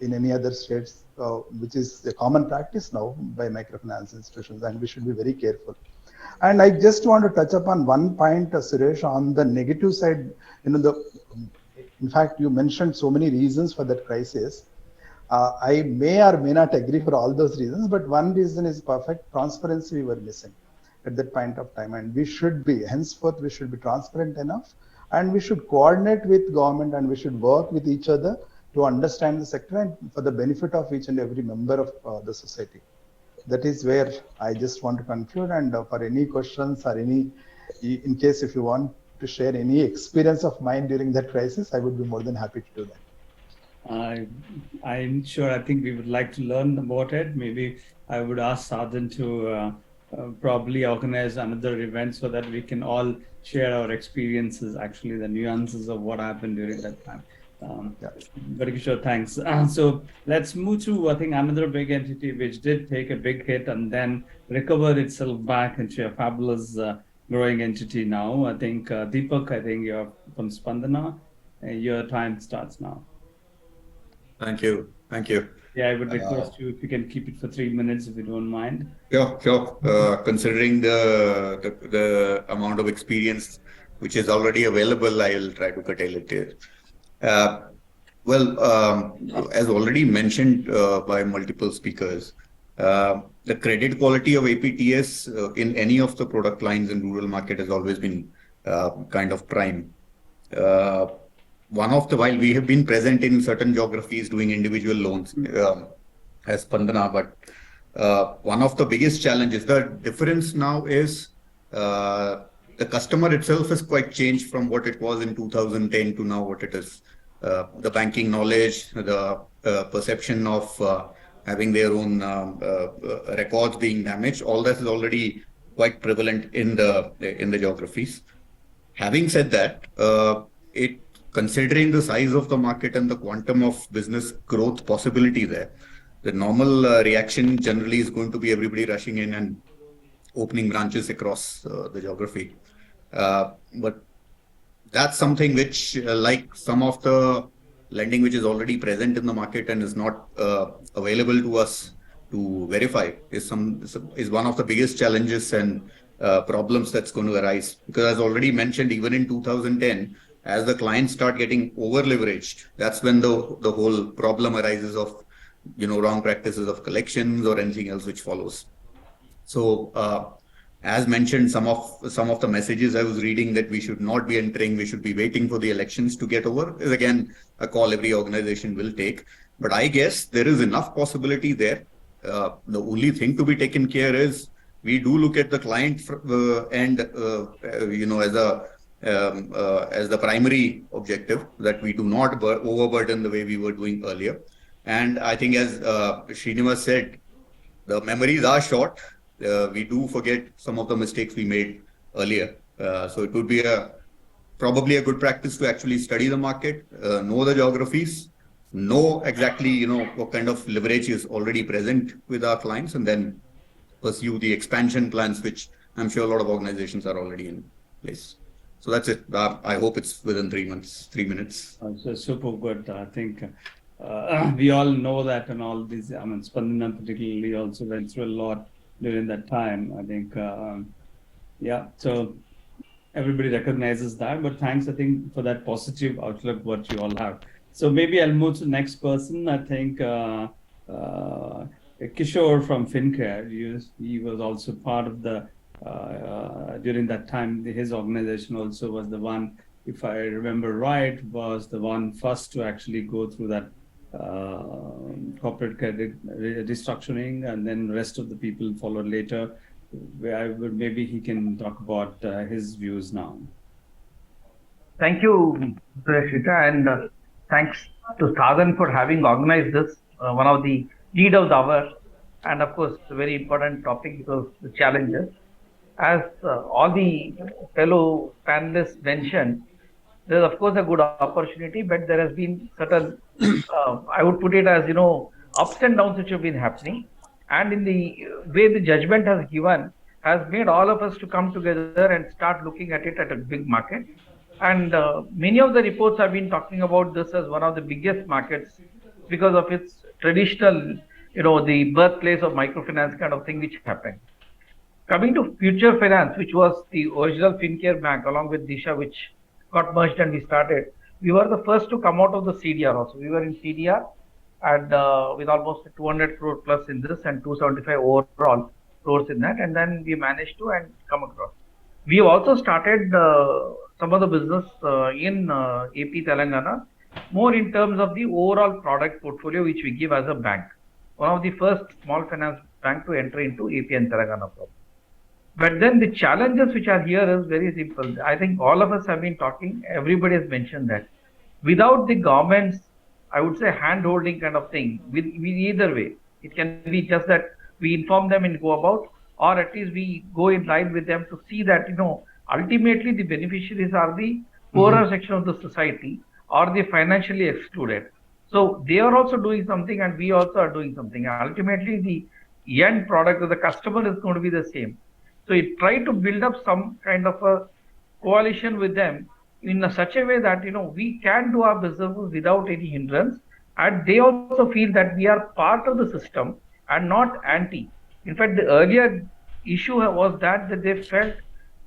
any other states, which is a common practice now by microfinance institutions, and we should be very careful. And I just want to touch upon one point, Suresh, on the negative side. In fact, you mentioned so many reasons for that crisis. I may or may not agree for all those reasons, but one reason is perfect transparency we were missing at that point of time. And we should be, henceforth, we should be transparent enough, and we should coordinate with government, and we should work with each other to understand the sector and for the benefit of each and every member of the society. That is where I just want to conclude. And for any questions or in case if you want to share any experience of mine during that crisis, I would be more than happy to do that. I'm sure. I think we would like to learn about it. Maybe I would ask Sadan to probably organize another event so that we can all share our experiences, actually the nuances of what happened during that time. Very sure, thanks. So let's move to, I think, another big entity which did take a big hit and then recovered itself back into a fabulous growing entity now. I think Deepak, I think you're from Spandana. Your time starts now. Thank you. Thank you. Yeah, I would request you if you can keep it for 3 minutes, if you don't mind. Sure. Considering the amount of experience which is already available, I will try to curtail it here. As already mentioned by multiple speakers, the credit quality of APTS in any of the product lines in rural market has always been kind of prime. While we have been present in certain geographies doing individual loans as Pandana, but one of the biggest challenges, the difference now is the customer itself has quite changed from what it was in 2010 to now what it is. The banking knowledge, the perception of having their own records being damaged, all that is already quite prevalent in the geographies. Having said that, considering the size of the market and the quantum of business growth possibility there, the normal reaction generally is going to be everybody rushing in and opening branches across the geography. But that's something which, like some of the lending which is already present in the market and is not available to us to verify, is one of the biggest challenges and problems that's going to arise. Because as already mentioned, even in 2010, as the clients start getting over leveraged, that's when the whole problem arises of wrong practices of collections or anything else which follows. So as mentioned, some of the messages I was reading that we should not be entering, we should be waiting for the elections to get over, is again a call every organization will take. But I guess there is enough possibility there. The only thing to be taken care is we do look at the client and as the primary objective, that we do not overburden the way we were doing earlier. And I think as Srinivas said, the memories are short. We do forget some of the mistakes we made earlier. So it would be probably a good practice to actually study the market, know the geographies, know exactly what kind of leverage is already present with our clients, and then pursue the expansion plans, which I'm sure a lot of organizations are already in place. So that's it. I hope it's within 3 months, 3 minutes. So super good. I think we all know that, and all these, Spandana particularly also went through a lot during that time. I think, so everybody recognizes that, but thanks, I think, for that positive outlook what you all have. So maybe I'll move to the next person. I think Kishore from FinCare, he was also part of the, during that time, his organization also was the one, if I remember right, was the one first to actually go through that corporate credit restructuring, and then the rest of the people followed later. Maybe he can talk about his views now. Thank you, Rashida, and thanks to Sadhan for having organized this, one of the need of the hour, and of course, a very important topic because the challenges. As all the fellow panelists mentioned, there is of course a good opportunity, but there has been certain, I would put it as, ups and downs which have been happening. And in the way the judgment has given, has made all of us to come together and start looking at it at a big market. And many of the reports have been talking about this as one of the biggest markets because of its traditional, the birthplace of microfinance kind of thing which happened. Coming to Future Finance, which was the original FinCare bank along with Disha, which got merged and we started, we were the first to come out of the CDR also. We were in CDR and with almost 200 crore plus in this and 275 overall crores in that, and then we managed to come across. We also started some of the business in AP Telengana, more in terms of the overall product portfolio which we give as a bank. One of the first small finance bank to enter into AP and Telangana. But then the challenges which are here is very simple. I think all of us have been talking, everybody has mentioned that. Without the government's, I would say, hand-holding kind of thing, with either way, it can be just that we inform them and go about, or at least we go in line with them to see that, ultimately the beneficiaries are the poorer section of the society or the financially excluded. So they are also doing something and we also are doing something. Ultimately, the end product of the customer is going to be the same. So we try to build up some kind of a coalition with them in such a way that, we can do our business without any hindrance, and they also feel that we are part of the system and not anti. In fact, the earlier issue was that they felt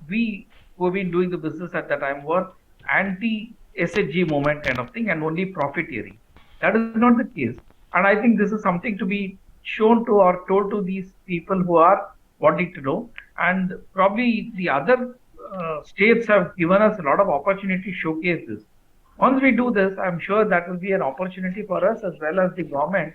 we who have been doing the business at that time were anti SHG movement kind of thing and only profiteering. That is not the case. And I think this is something to be shown to or told to these people who are wanting to know. And probably the other states have given us a lot of opportunity to showcase this. Once we do this, I'm sure that will be an opportunity for us as well as the government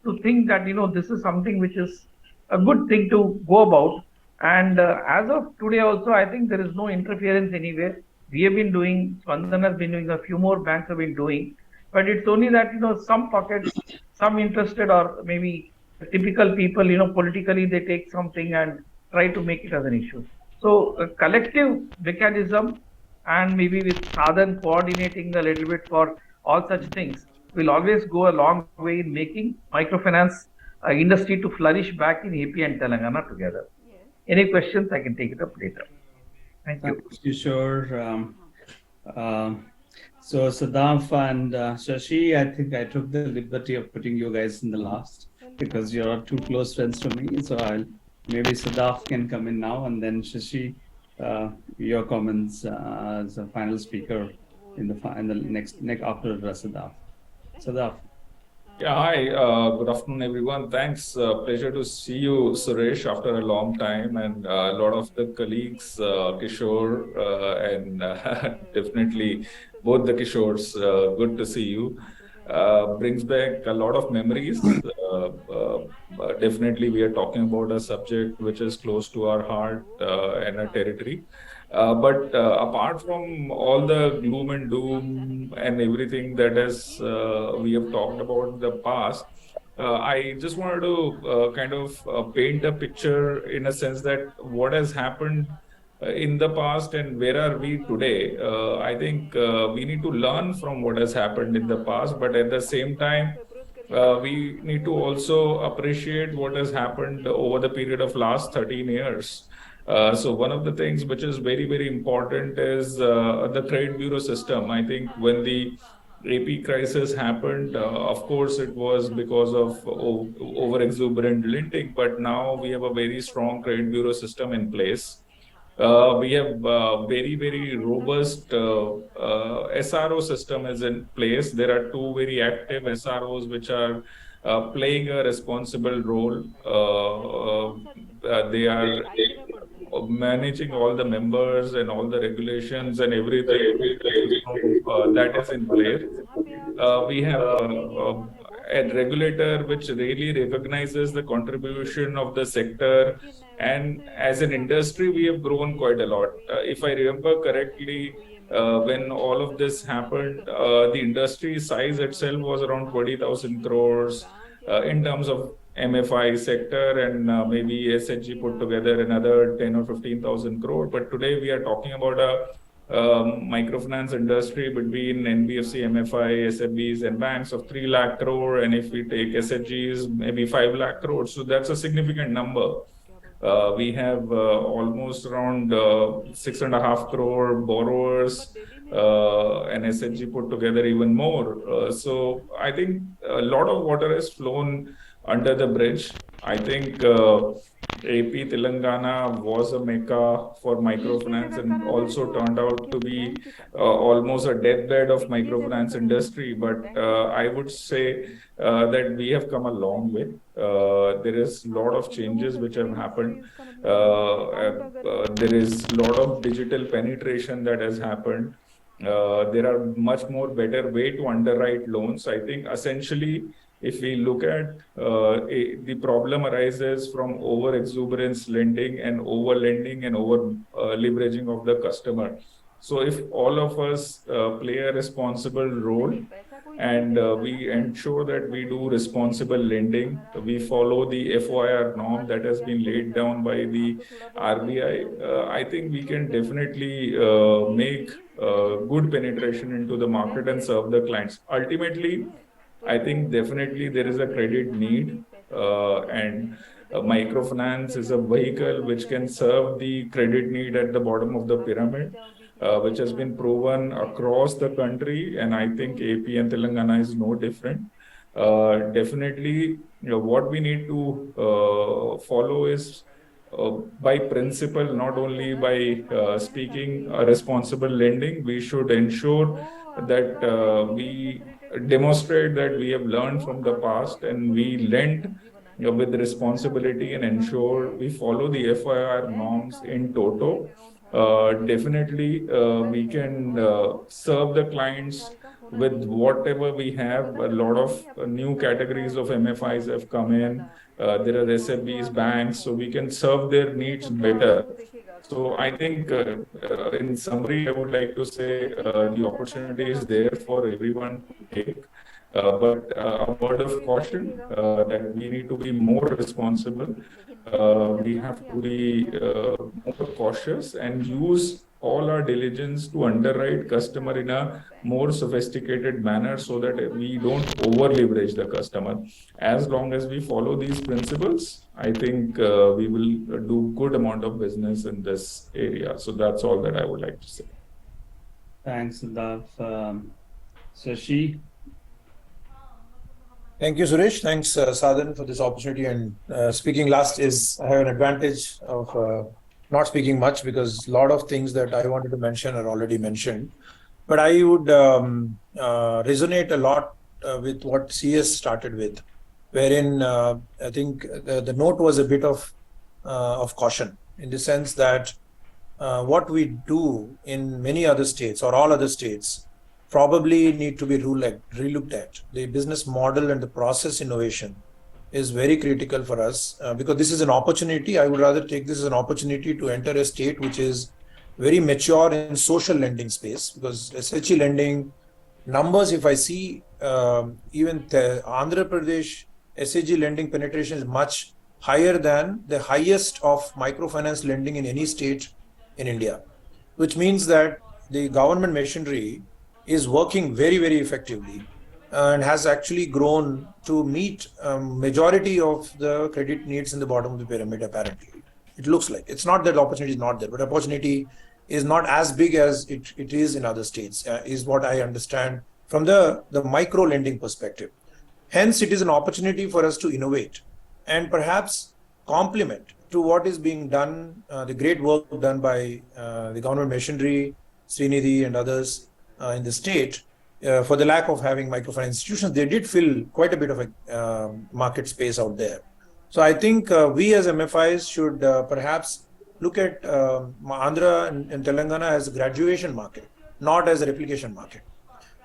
to think that, this is something which is a good thing to go about. And as of today also, I think there is no interference anywhere. We have been doing, Spandana has been doing, a few more banks have been doing, but it's only that, some pockets, some interested or maybe typical people, politically they take something and try to make it as an issue. So a collective mechanism and maybe with Sadhan coordinating a little bit for all such things will always go a long way in making microfinance industry to flourish back in AP and Telangana together. Any questions, I can take it up later. Thank you. Thanks, Kishore. So Sadaf and Shashi, I think I took the liberty of putting you guys in the last because you're two close friends to me. So maybe Sadaf can come in now, and then Shashi, your comments as a final speaker in the next after Sadaf. Sadaf. Yeah, hi. Good afternoon, everyone. Thanks. Pleasure to see you, Suresh, after a long time, and a lot of the colleagues, Kishore, and definitely both the Kishores. Good to see you. Brings back a lot of memories. Definitely, we are talking about a subject which is close to our heart and our territory. But apart from all the gloom and doom and everything that we have talked about in the past, I just wanted to kind of paint a picture in a sense that what has happened in the past and where are we today. I think we need to learn from what has happened in the past, but at the same time, we need to also appreciate what has happened over the period of last 13 years. So one of the things which is very, very important is the credit bureau system. I think when the AP crisis happened, of course, it was because of over exuberant lending, but now we have a very strong credit bureau system in place. We have very, very robust SRO system is in place. There are two very active SROs which are playing a responsible role. They are managing all the members and all the regulations and everything that is in place. We have a regulator which really recognizes the contribution of the sector, and as an industry we have grown quite a lot. If I remember correctly, when all of this happened, the industry size itself was around 20,000 crores in terms of MFI sector, and maybe SHG put together another 10 or 15,000 crore. But today we are talking about a microfinance industry between NBFC, MFI, SFBs and banks of 3 lakh crore. And if we take SHGs, maybe 5 lakh crore. So that's a significant number. We have almost around 6.5 crore borrowers, and SHG put together even more. So I think a lot of water has flown under the bridge. I think AP Telengana was a mecca for microfinance and also turned out to be almost a deathbed of microfinance industry. But I would say that we have come a long way. There is a lot of changes which have happened. There is a lot of digital penetration that has happened. There are much more better way to underwrite loans. I think essentially, if we look at the problem arises from over exuberance lending and over lending and over leveraging of the customer. So if all of us play a responsible role and we ensure that we do responsible lending, we follow the FOIR norm that has been laid down by the RBI, I think we can definitely make good penetration into the market and serve the clients. Ultimately, I think definitely there is a credit need, and microfinance is a vehicle which can serve the credit need at the bottom of the pyramid, which has been proven across the country. And I think AP and Telangana is no different. Definitely, what we need to follow is by principle, not only by speaking responsible lending, we should ensure that we demonstrate that we have learned from the past and we lend with responsibility and ensure we follow the FIR norms in toto. Definitely, we can serve the clients with whatever we have. A lot of new categories of MFIs have come in. There are SFBs, banks, so we can serve their needs better. So I think, in summary, I would like to say the opportunity is there for everyone to take. But a word of caution that we need to be more responsible. We have to be more cautious and use all our diligence to underwrite customer in a more sophisticated manner so that we don't over leverage the customer. As long as we follow these principles, I think we will do good amount of business in this area. So that's all that I would like to say. Thanks, Siddharth. Shashi? Thank you, Suresh. Thanks, Sadhan, for this opportunity. And speaking last I have an advantage of not speaking much because a lot of things that I wanted to mention are already mentioned. But I would resonate a lot with what CS started with, wherein I think the note was a bit of caution in the sense that what we do in many other states or all other states probably need to be relooked at. The business model and the process innovation is very critical for us because this is an opportunity. I would rather take this as an opportunity to enter a state which is very mature in social lending space, because SHG lending numbers, if I see, even the Andhra Pradesh SHG lending penetration is much higher than the highest of microfinance lending in any state in India, which means that the government machinery is working very, very effectively and has actually grown to meet majority of the credit needs in the bottom of the pyramid, apparently. It looks like. It's not that the opportunity is not there, but opportunity is not as big as it is in other states, is what I understand from the micro lending perspective. Hence, it is an opportunity for us to innovate and perhaps complement to what is being done, the great work done by the government machinery, Srinidhi and others in the state. For the lack of having microfinance institutions, they did fill quite a bit of a market space out there. So I think we as MFIs should perhaps look at Andhra and Telangana as a graduation market, not as a replication market.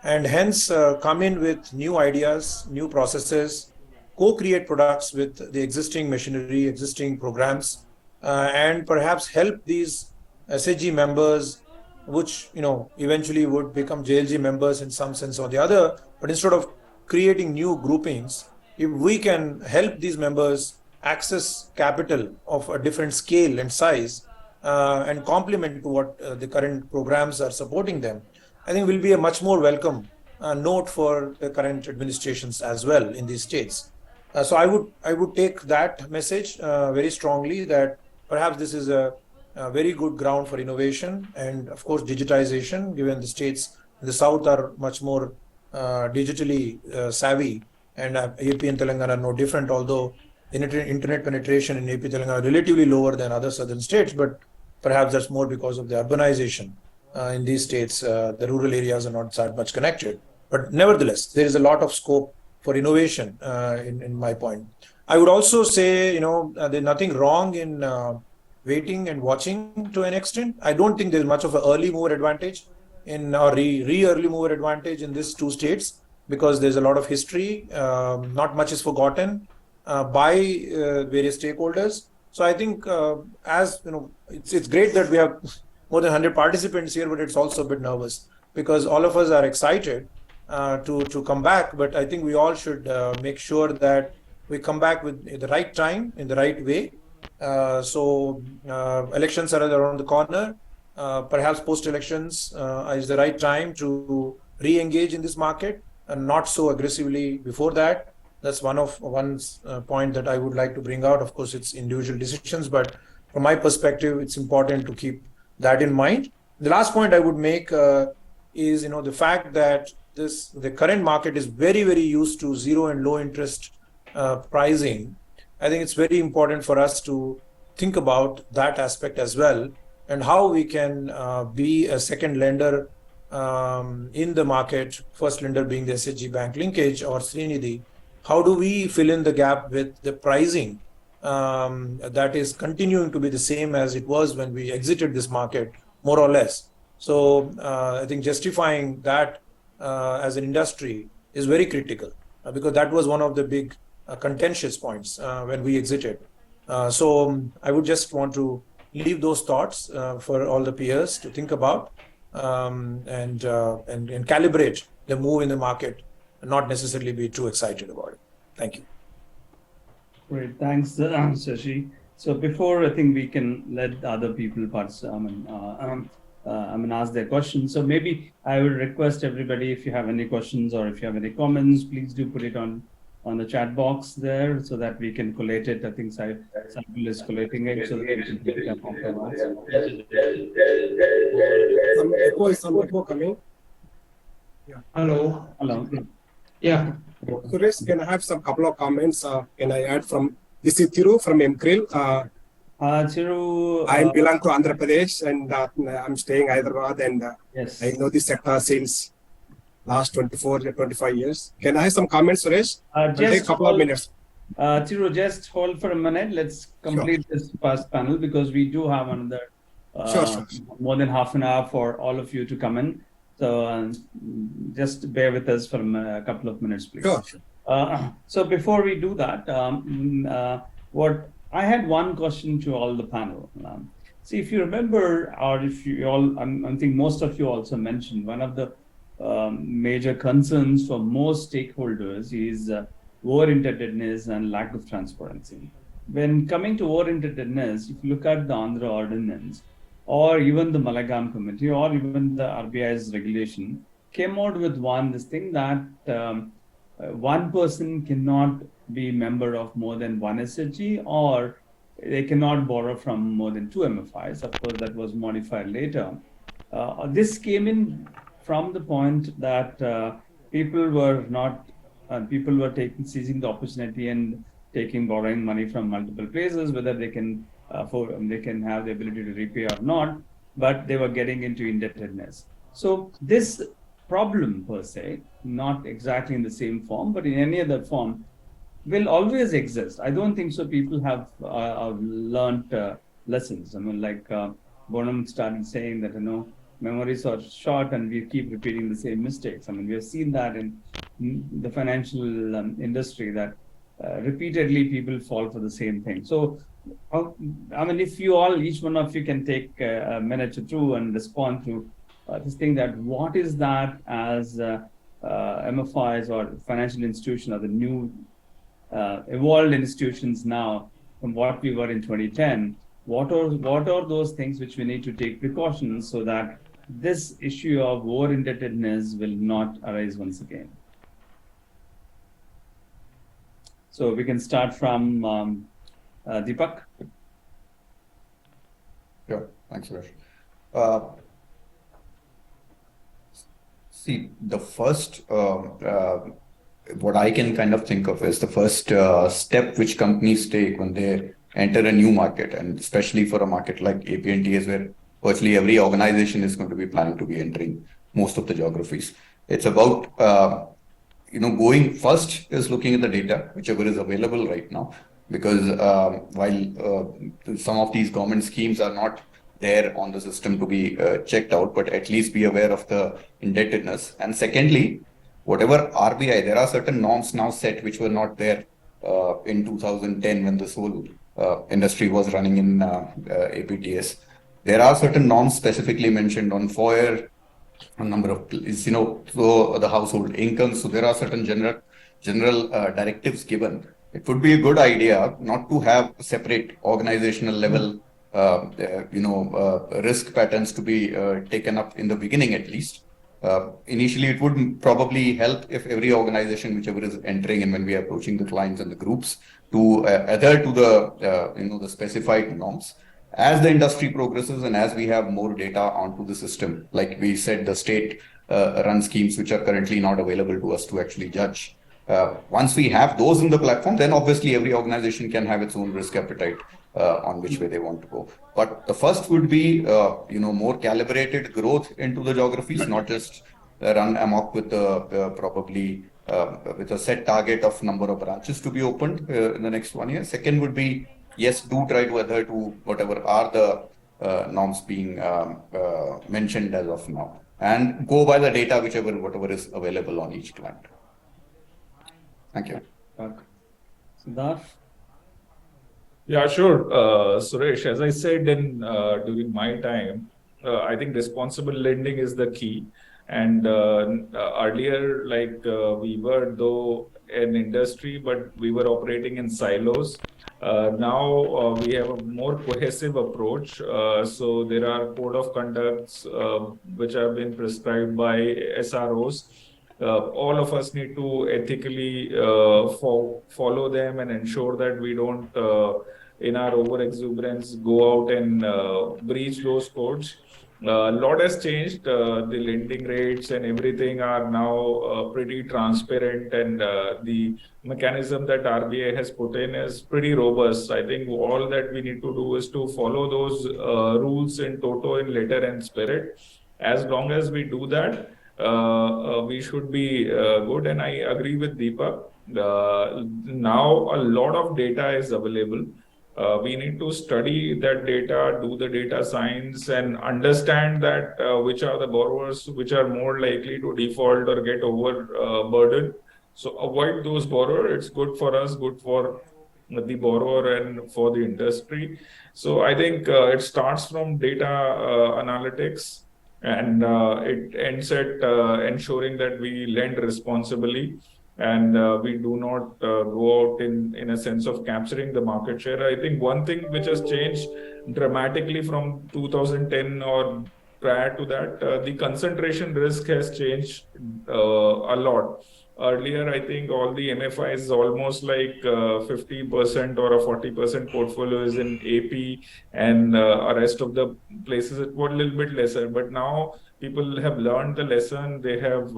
And hence come in with new ideas, new processes, co-create products with the existing machinery, existing programs, and perhaps help these SHG members, which eventually would become JLG members in some sense or the other. But instead of creating new groupings, if we can help these members access capital of a different scale and size and complement to what the current programs are supporting them, I think will be a much more welcome note for the current administrations as well in these states. So I would take that message very strongly, that perhaps this is a very good ground for innovation and of course digitization, given the states in the south are much more digitally savvy, and AP and Telangana are no different, although internet penetration in AP Telangana are relatively lower than other southern states, but perhaps that's more because of the urbanization in these states. The rural areas are not that much connected, but nevertheless there is a lot of scope for innovation in my point. I would also say there's nothing wrong in waiting and watching to an extent. I don't think there's much of an early mover advantage or early mover advantage in these two states, because there's a lot of history. Not much is forgotten by various stakeholders. So I think it's great that we have more than 100 participants here, but it's also a bit nervous because all of us are excited to come back. But I think we all should make sure that we come back with the right time, in the right way. So elections are around the corner. Perhaps post-elections is the right time to re-engage in this market and not so aggressively before that. That's one point that I would like to bring out. Of course, it's individual decisions, but from my perspective, it's important to keep that in mind. The last point I would make is the fact that the current market is very, very used to zero and low interest pricing, I think it's very important for us to think about that aspect as well, and how we can be a second lender in the market, first lender being the SHG bank linkage or Srinidhi. How do we fill in the gap with the pricing that is continuing to be the same as it was when we exited this market, more or less. So I think justifying that as an industry is very critical because that was one of the big contentious points when we exited. So I would just want to leave those thoughts for all the peers to think about and calibrate the move in the market, and not necessarily be too excited about it. Thank you. Great, thanks, Shashi. So before I think we can let other people ask their questions. So maybe I will request everybody, if you have any questions or if you have any comments, please do put it on the chat box there so that we can collate it. I think Saibul is collating it so that we can pick it up on Some echo coming. Yeah. Hello. Hello. Yeah. Suresh, can I have some couple of comments? Can I add from this is Thiru from MCRIL. Thiru, I belong to Andhra Pradesh and I'm staying in Hyderabad, and yes. I know this sector since last 25 years. Can I have some comments, Suresh? Take a couple of minutes. Thiru, just hold for a minute. Let's complete this first panel because we do have another more than half an hour for all of you to come in. So just bear with us for a couple of minutes, please. So before we do that, what I had one question to all the panel. See, if you remember, or if you all, I think most of you also mentioned, one of the major concerns for most stakeholders is over-indebtedness and lack of transparency. When coming to over-indebtedness, if you look at the Andhra ordinance, or even the Malagam committee, or even the RBI's regulation, came out with this thing that one person cannot be member of more than one SHG, or they cannot borrow from more than 2 MFIs. Of course, that was modified later. This came in from the point that people were seizing the opportunity and borrowing money from multiple places, whether they can have the ability to repay or not, but they were getting into indebtedness. So this problem per se, not exactly in the same form, but in any other form, will always exist. I don't think so. People have learned lessons. I mean, like Bonham started saying that, memories are short and we keep repeating the same mistakes. I mean, we have seen that in the financial industry that repeatedly people fall for the same thing. So, I mean, if you all, each one of you can take a minute or two and respond to this thing that what is that as MFIs or financial institutions or the new evolved institutions now from what we were in 2010, what are those things which we need to take precautions so that this issue of over-indebtedness will not arise once again? So we can start from Deepak. Sure, thanks, Suresh. See, the first, what I can kind of think of is the first step which companies take when they enter a new market, and especially for a market like AP and TS, where virtually every organization is going to be planning to be entering most of the geographies. It's about, going first is looking at the data, whichever is available right now, because while some of these government schemes are not there on the system to be checked out, but at least be aware of the indebtedness. And secondly, whatever RBI, there are certain norms now set which were not there in 2010 when this whole industry was running in APTS. There are certain norms specifically mentioned on FOIR, a number of, so the household income. So there are certain general directives given. It would be a good idea not to have separate organizational level, risk patterns to be taken up in the beginning at least. Initially, it would probably help if every organization, whichever is entering, and when we are approaching the clients and the groups, to adhere to the specified norms. As the industry progresses and as we have more data onto the system, like we said, the state run schemes which are currently not available to us to actually judge. Once we have those in the platform, then obviously every organization can have its own risk appetite on which way they want to go. But the first would be, more calibrated growth into the geographies, not just run amok with probably with a set target of number of branches to be opened in the next 1 year. Second would be, yes, do try to adhere to whatever are the norms being mentioned as of now, and go by the data, whatever is available on each client. Thank you. Siddharth? Yeah, sure. Suresh, as I said during my time, I think responsible lending is the key. And earlier, we were though an industry, but we were operating in silos. Now we have a more cohesive approach. So there are code of conducts which have been prescribed by SROs. All of us need to ethically follow them and ensure that we don't, in our over exuberance, go out and breach those codes. A lot has changed. The lending rates and everything are now pretty transparent, and the mechanism that RBI has put in is pretty robust. I think all that we need to do is to follow those rules in toto, in letter and spirit. As long as we do that, we should be good. And I agree with Deepak. Now a lot of data is available. We need to study that data, do the data science, and understand that which are the borrowers which are more likely to default or get overburdened. So avoid those borrowers. It's good for us, good for the borrower, and for the industry. So I think it starts from data analytics, and it ends at ensuring that we lend responsibly, and we do not go out in a sense of capturing the market share. I think one thing which has changed dramatically from 2010 or prior to that, the concentration risk has changed a lot. Earlier, I think all the MFIs is almost like 50% or a 40% portfolio is in AP, and the rest of the places it was a little bit lesser. But now people have learned the lesson. They have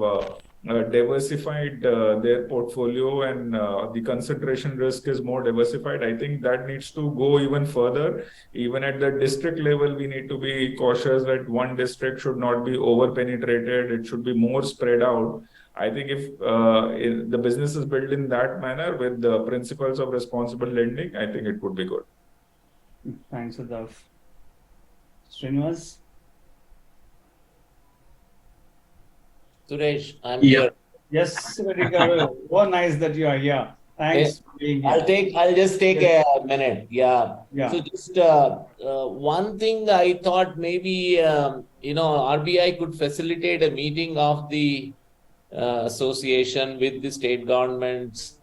diversified their portfolio, and the concentration risk is more diversified. I think that needs to go even further. Even at the district level, we need to be cautious that one district should not be over penetrated. It should be more spread out. I think if the business is built in that manner with the principles of responsible lending, I think it would be good. Thanks, Siddharth. Srinivas? Suresh, I'm here. Yes, oh, nice that you are here. Thanks for being here. I'll just take a minute. Yeah. So just one thing I thought maybe, RBI could facilitate a meeting of the association with the state governments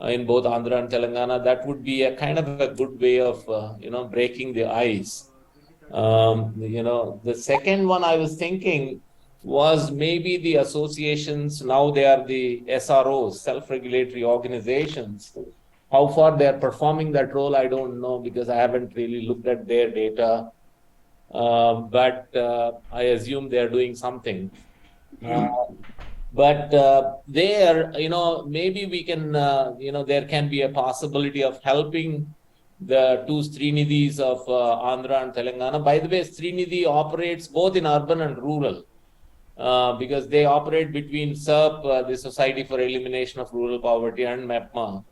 in both Andhra and Telangana. That would be a kind of a good way of, breaking the ice. The second one I was thinking was maybe the associations, now they are the SROs, self-regulatory organizations. How far they are performing that role, I don't know, because I haven't really looked at their data. But I assume they are doing something. But there, maybe we can, there can be a possibility of helping the two Srinidhis of Andhra and Telangana. By the way, Srinidhi operates both in urban and rural. Because they operate between SERP, the Society for Elimination of Rural Poverty, and MEPMA,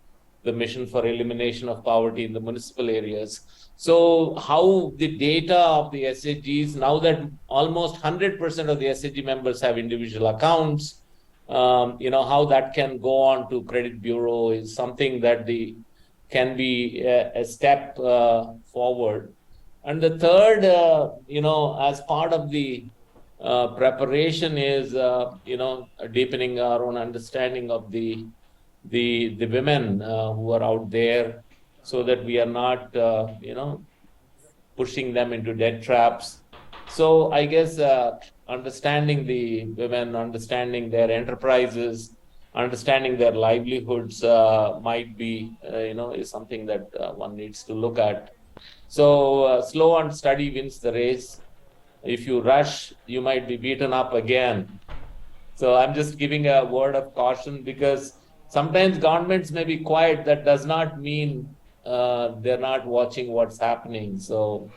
the Mission for Elimination of Poverty in the Municipal Areas. So how the data of the SHGs, now that almost 100% of the SHG members have individual accounts, how that can go on to Credit Bureau is something that can be a step forward. And the third, as part of the preparation is, deepening our own understanding of the women who are out there, so that we are not, pushing them into debt traps. So I guess understanding the women, understanding their enterprises, understanding their livelihoods might be, is something that one needs to look at. So slow and steady wins the race. If you rush, you might be beaten up again. So I'm just giving a word of caution because sometimes governments may be quiet. That does not mean they're not watching what's happening. So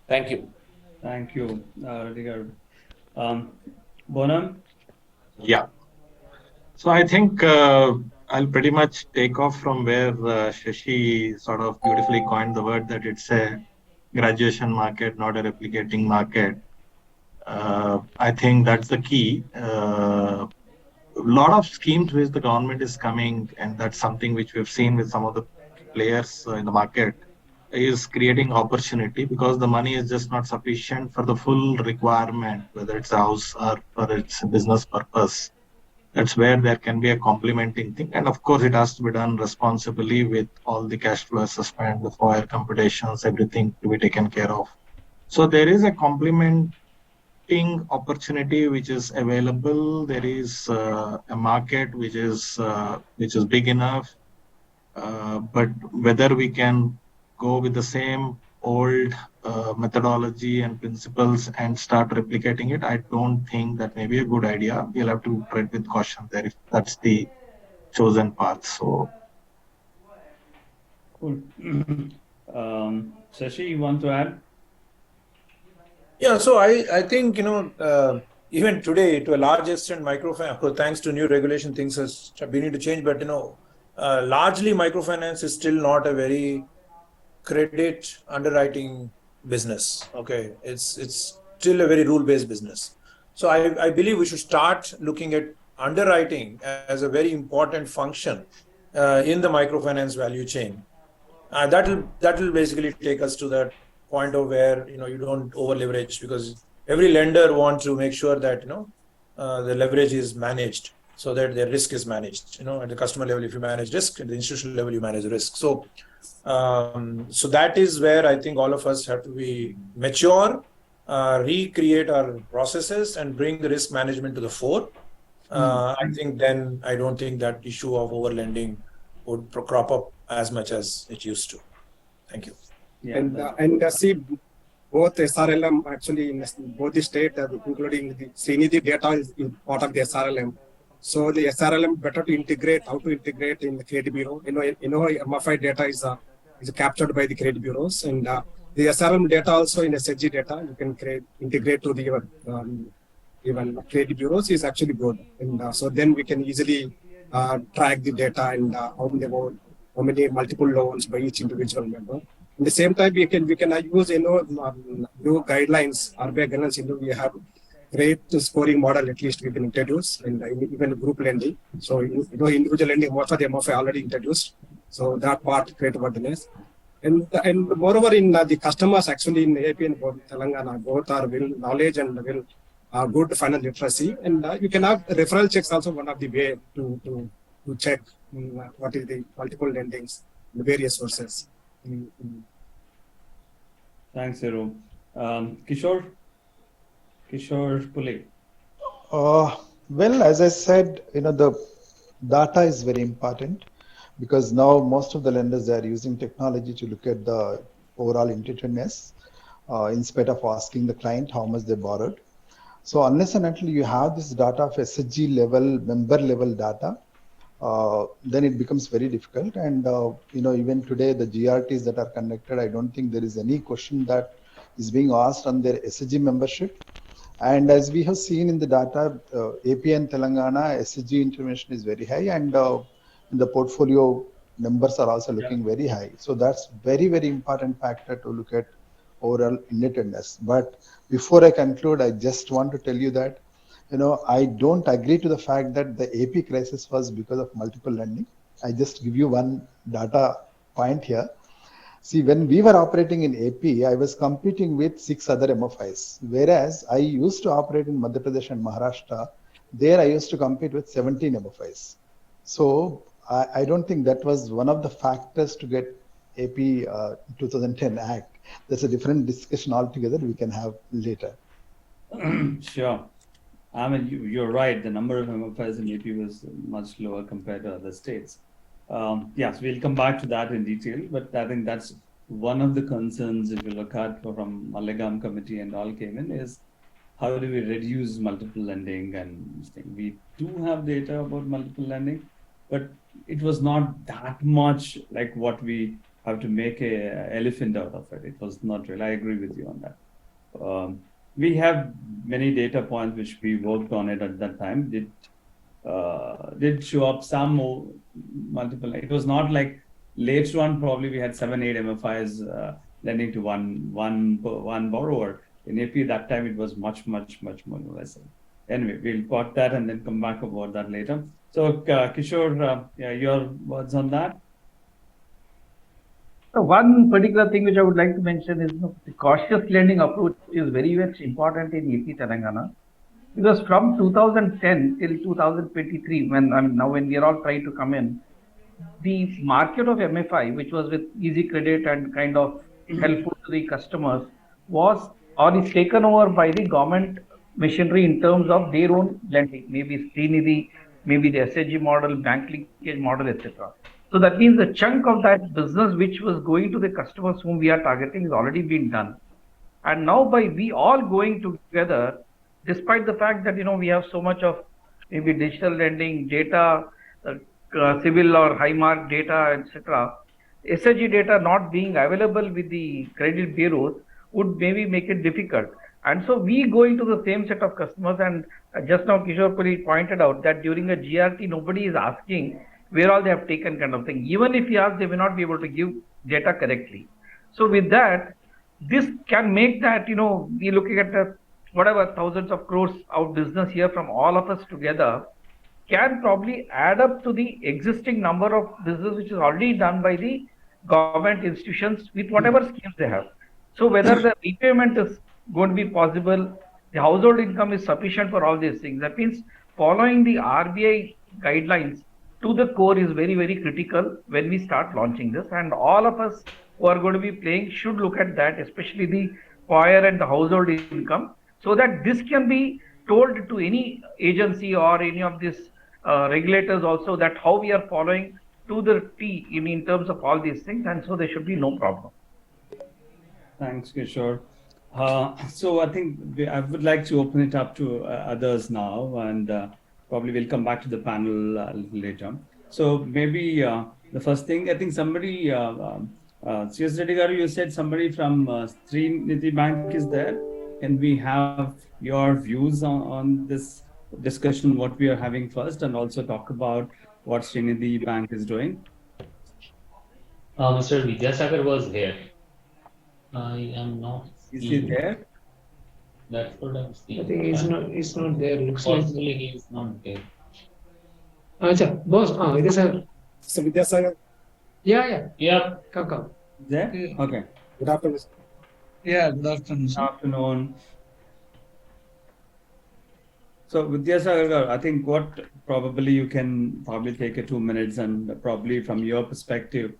thank you. Thank you, Rigard. Bonham? Yeah. So I think I'll pretty much take off from where Shashi sort of beautifully coined the word that it's a graduation market, not a replicating market. I think that's the key. A lot of schemes which the government is coming, and that's something which we've seen with some of the players in the market, is creating opportunity because the money is just not sufficient for the full requirement, whether it's a house or for its business purpose. That's where there can be a complementing thing. And of course, it has to be done responsibly with all the cash flow assessment, the FOIR computations, everything to be taken care of. So there is a complementing opportunity which is available. There is a market which is big enough. But whether we can go with the same old methodology and principles and start replicating it, I don't think that may be a good idea. We'll have to tread with caution there if that's the chosen path. So, Cool. Shashi, you want to add? Yeah, so I think, even today, to a large extent, microfinance, of course, thanks to new regulation, things has beginning to change, but, largely microfinance is still not a very credit underwriting business. Okay, it's still a very rule-based business. So I believe we should start looking at underwriting as a very important function in the microfinance value chain. That will basically take us to that point of where you don't over leverage, because every lender wants to make sure that the leverage is managed so that their risk is managed. At the customer level, if you manage risk, at the institutional level, you manage risk. So that is where I think all of us have to be mature, recreate our processes, and bring the risk management to the fore. I think then I don't think that issue of over lending would crop up as much as it used to. Thank you. Yeah, and see, both SRLM actually in both the state, including the Srinidhi data is part of the SRLM. So the SRLM better to integrate, how to integrate in the credit bureau. MFI data is captured by the credit bureaus, and the SRLM data also in SHG data you can integrate to the even credit bureaus is actually good, and so then we can easily track the data and how many multiple loans by each individual member. At the same time, we can use new guidelines, RBI guidelines. We have great scoring model at least we can introduce, and even group lending. So individual lending, most of the MFI already introduced. So that part create awareness, and moreover in the customers actually in AP and Telangana both are well knowledge and well good financial literacy, and you can have referral checks also one of the way to check what is the multiple lendings, the various sources. Thanks, Hero. Kishore Pule. Well, as I said, the data is very important, because now most of the lenders are using technology to look at the overall indebtedness instead of asking the client how much they borrowed. So unless and until you have this data of SHG level, member level data, then it becomes very difficult. And even today, the GRTs that are conducted, I don't think there is any question that is being asked on their SHG membership. And as we have seen in the data, AP and Telangana SHG intervention is very high, and the portfolio numbers are also looking very high. So that's very, very important factor to look at overall indebtedness. But before I conclude, I just want to tell you that I don't agree to the fact that the AP crisis was because of multiple lending. I just give you one data point here. See, when we were operating in AP, I was competing with 6 other MFIs, whereas I used to operate in Madhya Pradesh and Maharashtra. There I used to compete with 17 MFIs. So I don't think that was one of the factors to get AP 2010 Act. That's a different discussion altogether we can have later. Sure. I mean, you're right. The number of MFIs in AP was much lower compared to other states. Yes, we'll come back to that in detail, but I think that's one of the concerns if you look at from Mallegam committee and all came in is how do we reduce multiple lending and this thing. We do have data about multiple lending, but it was not that much like what we have to make a elephant out of it. It was not really. I agree with you on that. We have many data points which we worked on it at that time. Did show up some multiple. It was not like later on. Probably we had 7-8 MFIs lending to one borrower. In AP that time it was much more less. Anyway, we'll got that and then come back about that later. So Kishore, your words on that? So one particular thing which I would like to mention is the cautious lending approach is very much important in AP Telangana, because from 2010 till 2023, when we are all trying to come in, the market of MFI, which was with easy credit and kind of helpful to the customers, was or is taken over by the government machinery in terms of their own lending, maybe Srinidhi, maybe the SHG model, bank linkage model, etc. So that means the chunk of that business which was going to the customers whom we are targeting is already been done. And now by we all going together, despite the fact that we have so much of maybe digital lending data, civil or high mark data, etc., SHG data not being available with the credit bureaus would maybe make it difficult. And so we go into the same set of customers, and just now Kishore Puri pointed out that during a GRT, nobody is asking where all they have taken kind of thing. Even if you ask, they may not be able to give data correctly. So with that, this can make that, we looking at whatever thousands of crores of business here from all of us together can probably add up to the existing number of business which is already done by the government institutions with whatever schemes they have. So whether the repayment is going to be possible, the household income is sufficient for all these things. That means following the RBI guidelines to the core is very, very critical when we start launching this. And all of us who are going to be playing should look at that, especially the FOIR and the household income, so that this can be told to any agency or any of these regulators also that how we are following to the T in terms of all these things, and so there should be no problem. Thanks, Kishore. So I think I would like to open it up to others now, and probably we'll come back to the panel a little later. So maybe the first thing, I think somebody, CS Reddy Garu, you said somebody from Srinidhi Bank is there. Can we have your views on this discussion, what we are having first, and also talk about what Srinidhi Bank is doing? Mr. Vidyasagar was here. I am not. Is he there? That's what I'm seeing. I think he's not there. Looks Possibly like he is not there. Acha, boss. Vidyasagar. So Vidyasagar. Yeah. Come. There? Okay. Good afternoon. Yeah, good afternoon. Good afternoon. So Vidyasagar, I think what probably you can take 2 minutes, and probably from your perspective,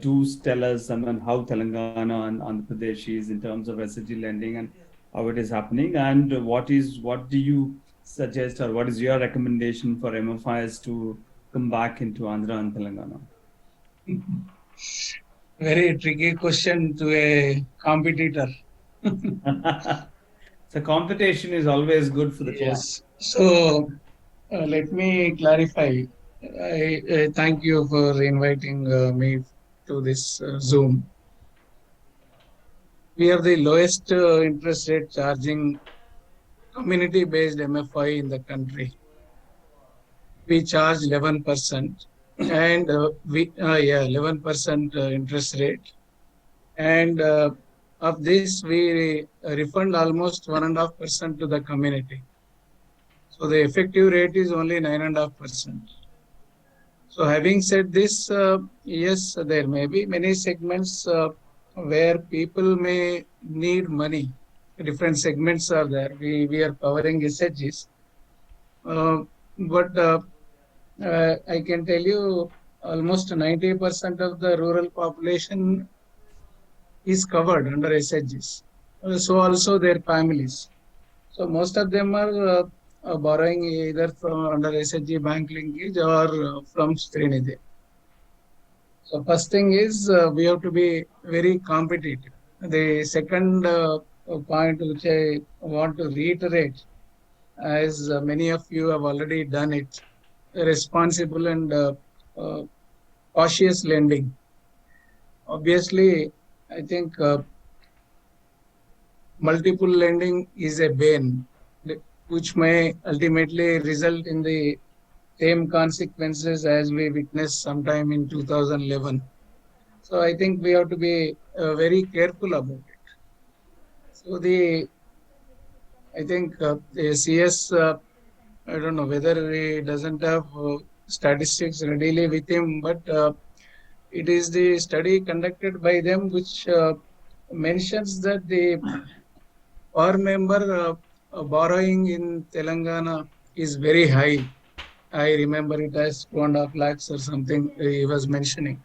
do tell us how Telangana and Andhra Pradesh is in terms of SHG lending and how it is happening, and what do you suggest, or what is your recommendation for MFIs to come back into Andhra and Telangana? Very tricky question to a competitor. So competition is always good for the Yes. So let me clarify. I thank you for inviting me to this Zoom. We have the lowest interest rate charging community-based MFI in the country. We charge 11%, and 11% interest rate, and of this we refund almost 1.5% to the community. So the effective rate is only 9.5%. So having said this, yes, there may be many segments where people may need money. Different segments are there. We are covering SHGs. But I can tell you almost 90% of the rural population is covered under SHGs. So also their families. So most of them are borrowing either from under SHG bank linkage or from Srinidhi. So first thing is we have to be very competitive. The second point which I want to reiterate, as many of you have already done it, responsible and cautious lending. Obviously, I think multiple lending is a bane, which may ultimately result in the same consequences as we witnessed sometime in 2011. So I think we have to be very careful about it. So I think the CS, I don't know whether he doesn't have statistics readily with him, but it is the study conducted by them which mentions that the per member borrowing in Telangana is very high. I remember it as 2.5 lakhs or something he was mentioning.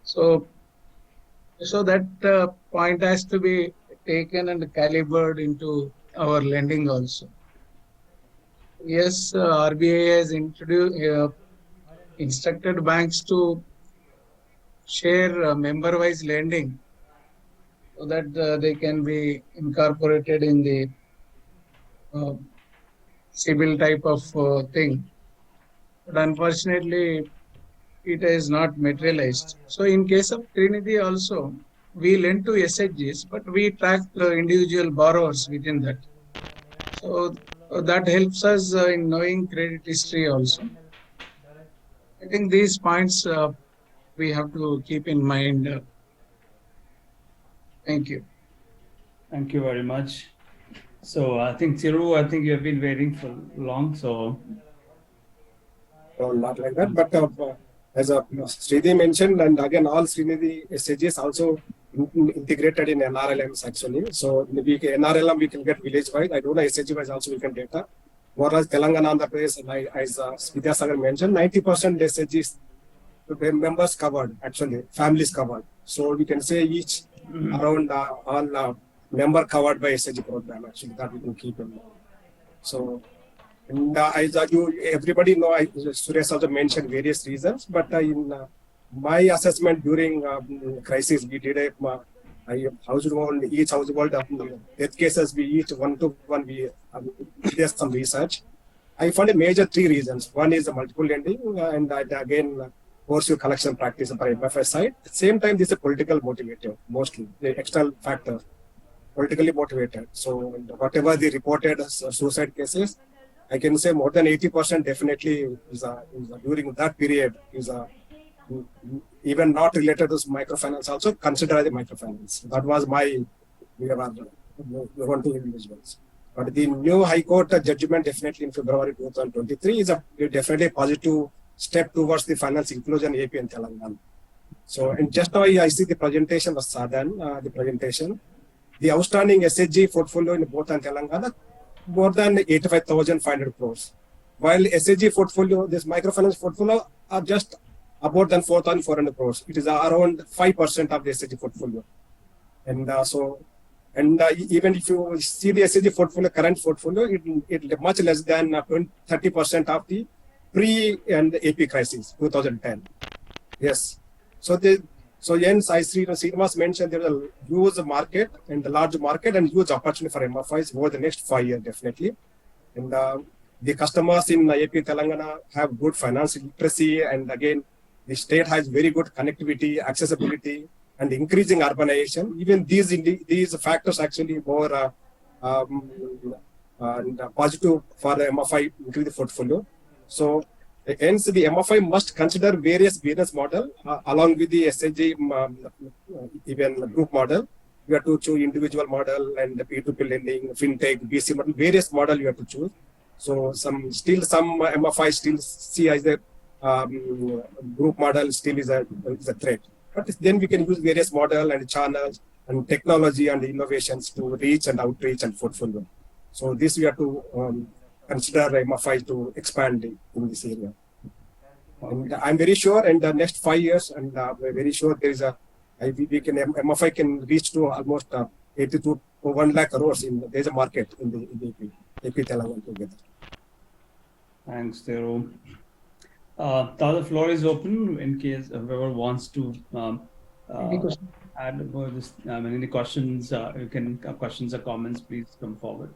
So that point has to be taken and calibrated into our lending also. Yes, RBI has instructed banks to share member-wise lending so that they can be incorporated in the CIBIL type of thing. But unfortunately, it has not materialized. So in case of Trinity also, we lend to SHGs, but we track the individual borrowers within that. So that helps us in knowing credit history also. I think these points we have to keep in mind. Thank you. Thank you very much. So I think Thiru, I think you have been waiting for long. So not like that, but as Sridhi mentioned, and again, all Srinidhi SAGs also integrated in NRLMs actually. So maybe NRLM we can get village wide. I don't know SAG wise also we can data. Whereas Telangana on the place, as Vidyasagar mentioned, 90% SAGs members covered actually, families covered. So we can say each around all member covered by SAG program actually that we can keep in mind. So. And everybody know, Suresh also mentioned various reasons, but in my assessment during crisis, we did each household death cases, we each one-to-one, we did some research. I found a major 3 reasons. One is the multiple lending, and again, pursue collection practice by MFI side. At the same time, this is a political motivator, mostly, the external factor, politically motivated. So whatever the reported suicide cases, I can say more than 80% definitely is during that period is even not related to microfinance, also considered as a microfinance. That was my one to individuals. But the new High Court judgment definitely in February 2023 is definitely a positive step towards the finance inclusion in AP and Telangana. So, and just now I see the presentation was Sadhan, the presentation. The outstanding SHG portfolio in both and Telangana, more than 85,500 crores. While SHG portfolio, this microfinance portfolio are just about than 4,400 crores. It is around 5% of the SHG portfolio. And even if you see the SHG portfolio, current portfolio, it much less than 30% of the pre and AP crisis, 2010. Yes. So hence I see Srinivas mentioned there is a huge market and a large market and huge opportunity for MFIs over the next 5 years definitely. And the customers in AP Telangana have good financial literacy, and again the state has very good connectivity, accessibility, and increasing urbanization. Even these factors actually more positive for the MFI increase the portfolio. So hence, the MFI must consider various business model along with the SHG even group model. You have to choose individual model and the P2P lending, fintech, BC model, various model you have to choose. So some MFI still see as a group model still is a threat. But then we can use various model and channels and technology and innovations to reach and outreach and portfolio. So this we have to consider MFI to expand in this area. And I'm very sure in the next 5 years, and we're very sure there is MFI can reach to almost 80 to 1 lakh crores. There's a market in the AP Telangana together. Thanks, Thiru. The floor is open in case whoever wants to. Any question? add about this? Any questions? You can questions or comments, please come forward.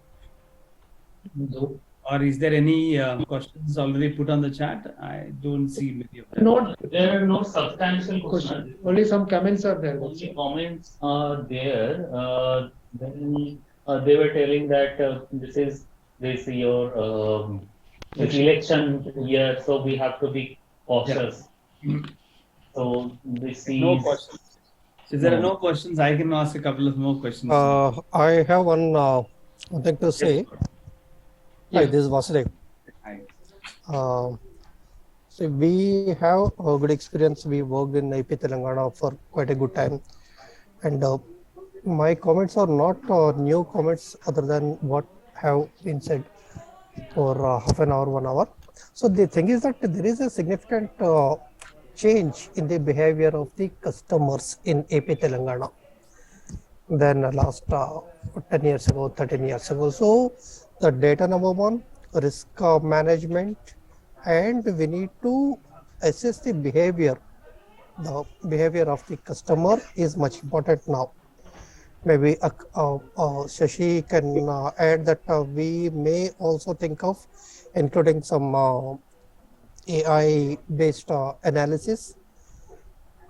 Or is there any questions already put on the chat? I don't see many of them. No, there are no substantial questions. Only some comments are there. Only comments are there. Then they were telling that this is your this election year, so we have to be cautious. Yeah. So this is no questions. So if there are no questions, I can ask a couple of more questions. I have one thing to say. Hi, this is Vasudev. Hi. So we have a good experience. We worked in AP Telengana for quite a good time, and my comments are not new comments other than what have been said for half an hour, 1 hour. So the thing is that there is a significant change in the behavior of the customers in AP Telengana than last 10 years ago, 13 years ago. So the data number one, risk management, and we need to assess the behavior. The behavior of the customer is much important now. Maybe Shashi can add that we may also think of including some AI-based analysis,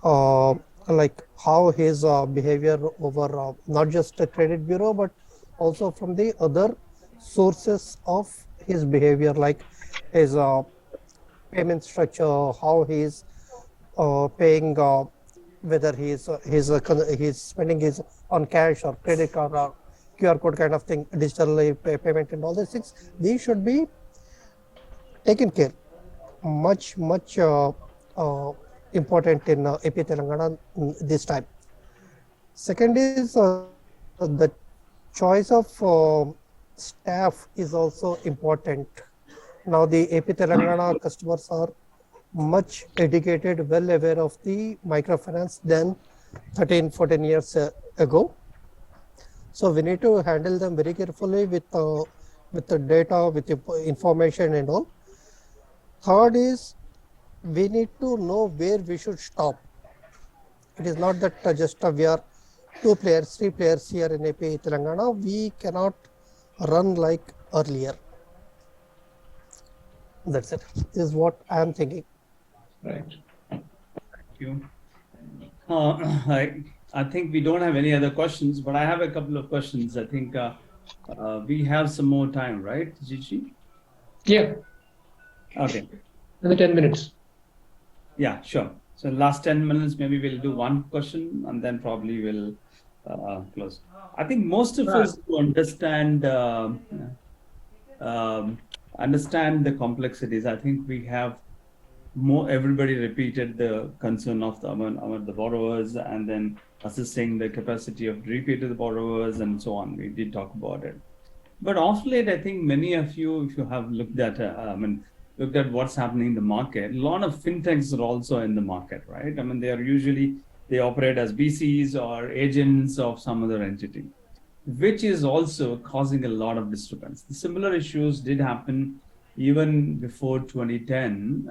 like how his behavior over not just a credit bureau, but also from the other sources of his behavior, like his payment structure, how he is paying, whether he's spending his on cash or credit card or QR code kind of thing, digital payment and all these things. These should be taken care. Much important in AP Telengana this time. Second is the choice of staff is also important. Now the AP Telengana customers are much educated, well aware of the microfinance than 13-14 years ago. So we need to handle them very carefully with the data, with the information and all. Third is we need to know where we should stop. It is not that just we are 2 players, 3 players here in AP Telengana. We cannot run like earlier. That's it. This is what I am thinking. Right. Thank you. I think we don't have any other questions, but I have a couple of questions. I think we have some more time, right, Gigi? Yeah. Okay. Another 10 minutes. Yeah, sure. So last 10 minutes, maybe we'll do one question and then probably we'll close. I think most of us understand the complexities. I think we have everybody repeated the concern of the borrowers and then assessing the capacity of repay to the borrowers and so on. We did talk about it. But of late, I think many of you, if you have looked at what's happening in the market, a lot of fintechs are also in the market, right? I mean, they operate as BCs or agents of some other entity, which is also causing a lot of disturbance. The similar issues did happen even before 2010.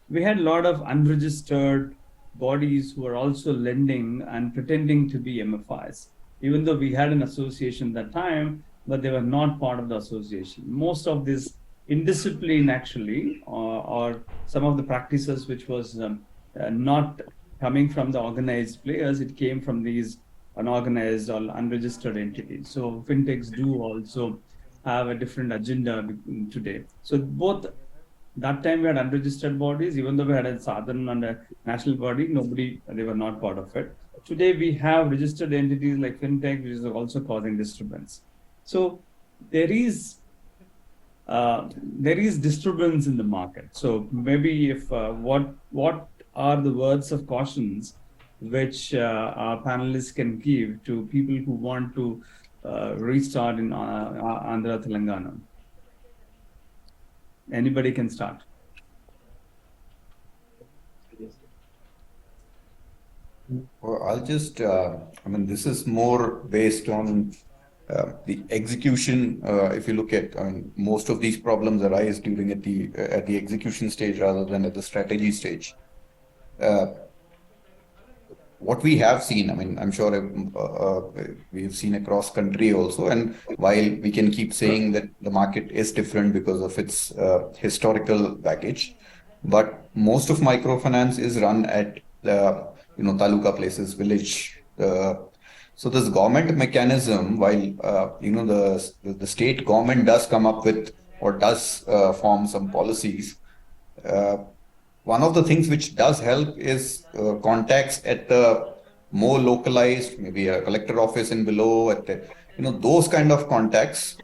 We had a lot of unregistered bodies who were also lending and pretending to be MFIs, even though we had an association at that time, but they were not part of the association. Most of this indiscipline actually, or some of the practices which was not coming from the organized players, it came from these unorganized or unregistered entities. So fintechs do also have a different agenda today. So both that time we had unregistered bodies, even though we had a southern and a national body, they were not part of it. Today we have registered entities like fintech, which is also causing disturbance. So there is disturbance in the market. So maybe if what are the words of cautions which our panelists can give to people who want to restart in Andhra Telangana? Anybody can start. Well, I'll just, this is more based on the execution. If you look at, most of these problems arise during at the execution stage rather than at the strategy stage. what we have seen, I mean, I'm sure we've seen across country also. And while we can keep saying that the market is different because of its historical baggage, but most of microfinance is run at taluka places, village. So this government mechanism, while the state government does come up with or does form some policies. One of the things which does help is contacts at the more localized, maybe a collector office and below, at those kind of contacts.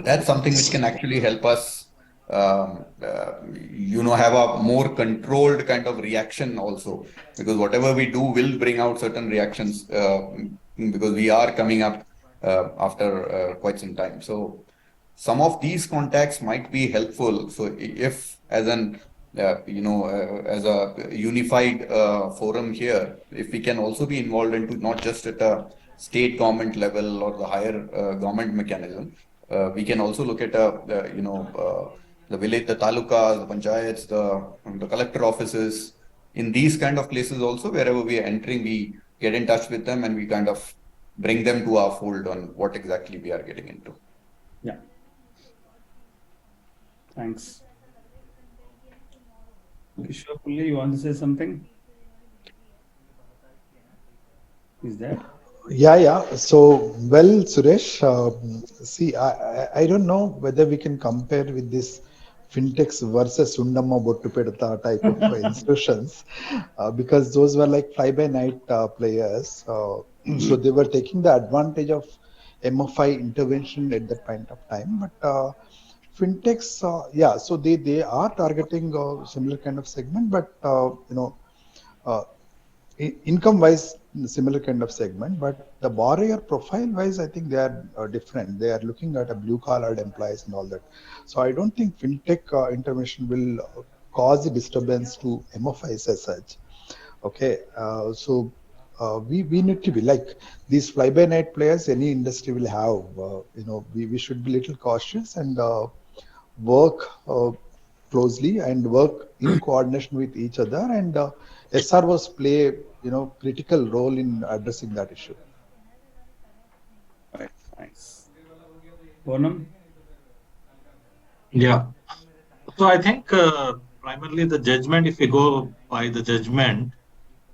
That's something which can actually help us, have a more controlled kind of reaction also, because whatever we do will bring out certain reactions because we are coming up after quite some time. So some of these contacts might be helpful. So if as an as a unified forum here, if we can also be involved into not just at a state government level or the higher government mechanism, we can also look at the village, the talukas, the panchayats, the collector offices. In these kind of places also, wherever we are entering, we get in touch with them and we kind of bring them to our fold on what exactly we are getting into. Yeah. Thanks. Kishore Pulli, you want to say something? Is there? Yeah. So, well, Suresh, see, I don't know whether we can compare with this fintechs versus Undamma Bottu Pedata type of institutions, because those were like fly-by-night players. So they were taking the advantage of MFI intervention at that point of time. But fintechs, so they are targeting a similar kind of segment, but income wise similar kind of segment, but the borrower profile wise I think they are different. They are looking at a blue collared employees and all that. So I don't think fintech intervention will cause a disturbance to MFIs as such. Okay, we need to be like these fly by night players. Any industry will have. We should be little cautious and work closely and work in coordination with each other, and SROs play critical role in addressing that issue. Right, thanks. Bonam? Yeah. So I think primarily the judgment, if we go by the judgment,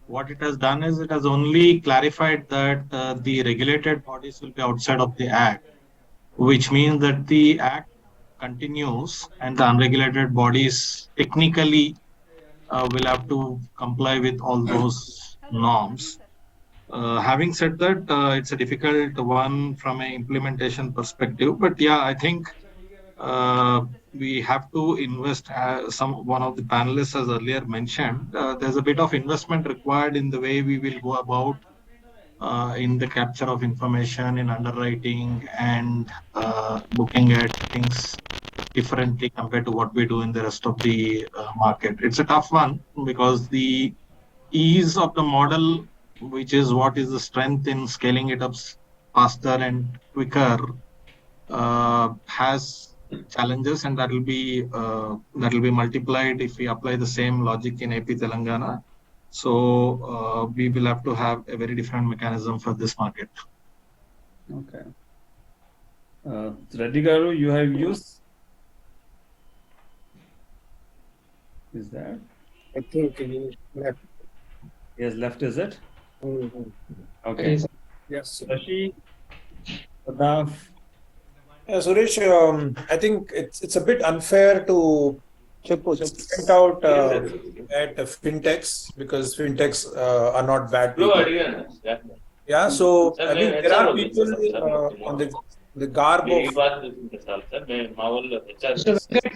what it has done is it has only clarified that the regulated bodies will be outside of the Act, which means that the Act continues and the unregulated bodies technically will have to comply with all those norms. Having said that, it's a difficult one from an implementation perspective, but yeah, I think we have to invest. One of the panelists has earlier mentioned, there's a bit of investment required in the way we will go about in the capture of information, in underwriting, and looking at things differently compared to what we do in the rest of the market. It's a tough one because the ease of the model, which is what is the strength in scaling it up faster and quicker, has challenges, and that will be multiplied if we apply the same logic in AP Telengana. So we will have to have a very different mechanism for this market. Okay. Reddy Garu, you have used? Is that? I think he left. Yes, left, is it? Mm-hmm. Okay. Yes. Shashi, Pratap. Yeah, Suresh, I think it's a bit unfair to point out at fintechs, because fintechs are not bad people. Yeah, so I mean there are people on the garb of.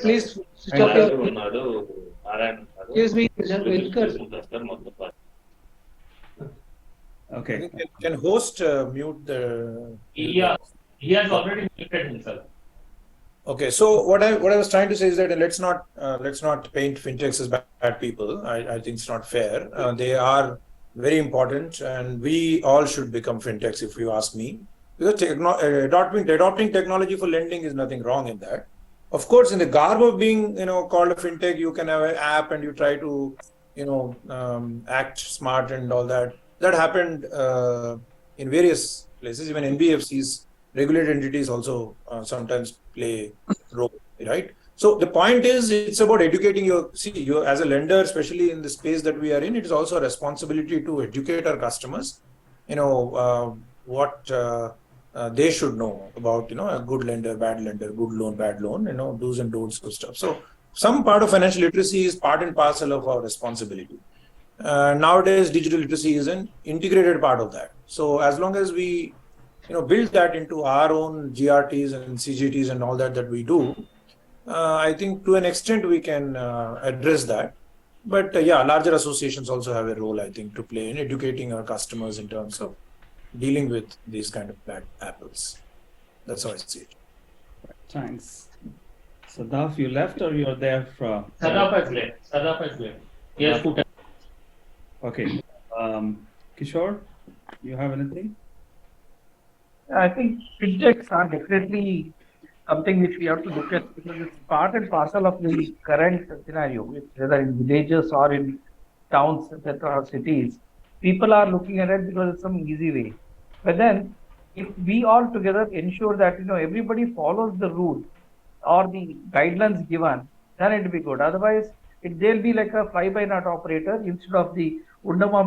Please stop your. Excuse me, Okay. Can host mute the? Yeah, he has already muted himself. Okay, so what I was trying to say is that let's not paint fintechs as bad people. I think it's not fair. They are very important, and we all should become fintechs, if you ask me. Because adopting technology for lending is nothing wrong in that. Of course, in the garb of being called a fintech, you can have an app and you try to act smart and all that. that happened in various places. Even NBFCs, regulated entities also sometimes play role, right? So the point is, it's about educating you as a lender, especially in the space that we are in. It is also a responsibility to educate our customers, what they should know about, a good lender, bad lender, good loan, bad loan, do's and don'ts of stuff. So some part of financial literacy is part and parcel of our responsibility. Nowadays, digital literacy is an integrated part of that. So as long as we, build that into our own GRTs and CGTs and all that we do, I think to an extent we can address that. But larger associations also have a role, I think, to play in educating our customers in terms of dealing with these kind of bad apples. That's how I see it. Thanks. Sadaf, you left or you're there for? Sadaf has left. Yes. Okay. Kishore, you have anything? I think fintechs are definitely something which we have to look at, because it's part and parcel of the current scenario, whether in villages or in towns, etc., or cities. People are looking at it because it's some easy way. But then, if we all together ensure that everybody follows the rules or the guidelines given, then it will be good. Otherwise, they'll be like a fly-by-night operator. Instead of the Undama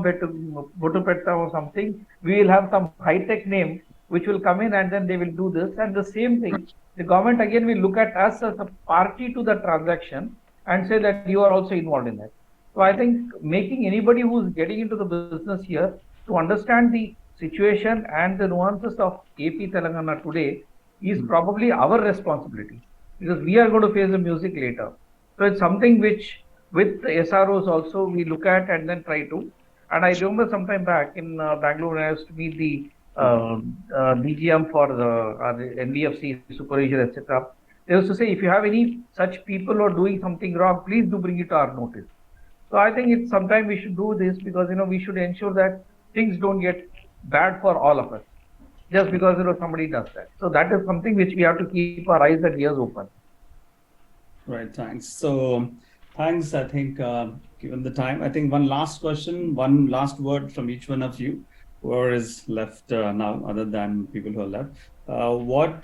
Botupetta or something, we will have some high-tech name which will come in and then they will do this. And the same thing, the government again will look at us as a party to the transaction and say that you are also involved in that. So I think making anybody who's getting into the business here to understand the situation and the nuances of AP Telengana today is probably our responsibility, because we are going to face the music later. So it's something which with the SROs also we look at and then try to. And I remember sometime back in Bangalore when I used to meet the DGM for the NBFC supervision, etc. They used to say, if you have any such people who are doing something wrong, please do bring it to our notice. So I think it's sometime we should do this, because we should ensure that things don't get bad for all of us just because somebody does that. So that is something which we have to keep our eyes and ears open. Right, thanks. So thanks, I think, given the time, I think one last question, one last word from each one of you, whoever is left now, other than people who are left. What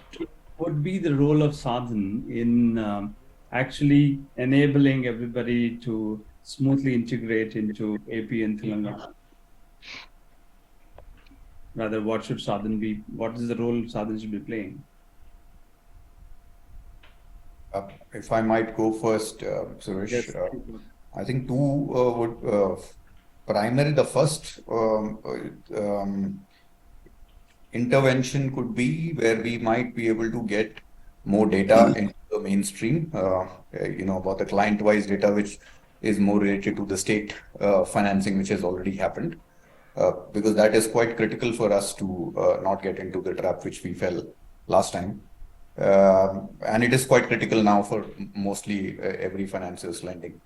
would be the role of Sadhan in actually enabling everybody to smoothly integrate into AP and Telangana? Rather, what should Sadhan be? What is the role Sadhan should be playing? If I might go first, Suresh, Yes. I think two would primarily the first intervention could be where we might be able to get more data into the mainstream, about the client-wise data, which is more related to the state financing, which has already happened, because that is quite critical for us to not get into the trap which we fell last time. And it is quite critical now for mostly every financer's lending.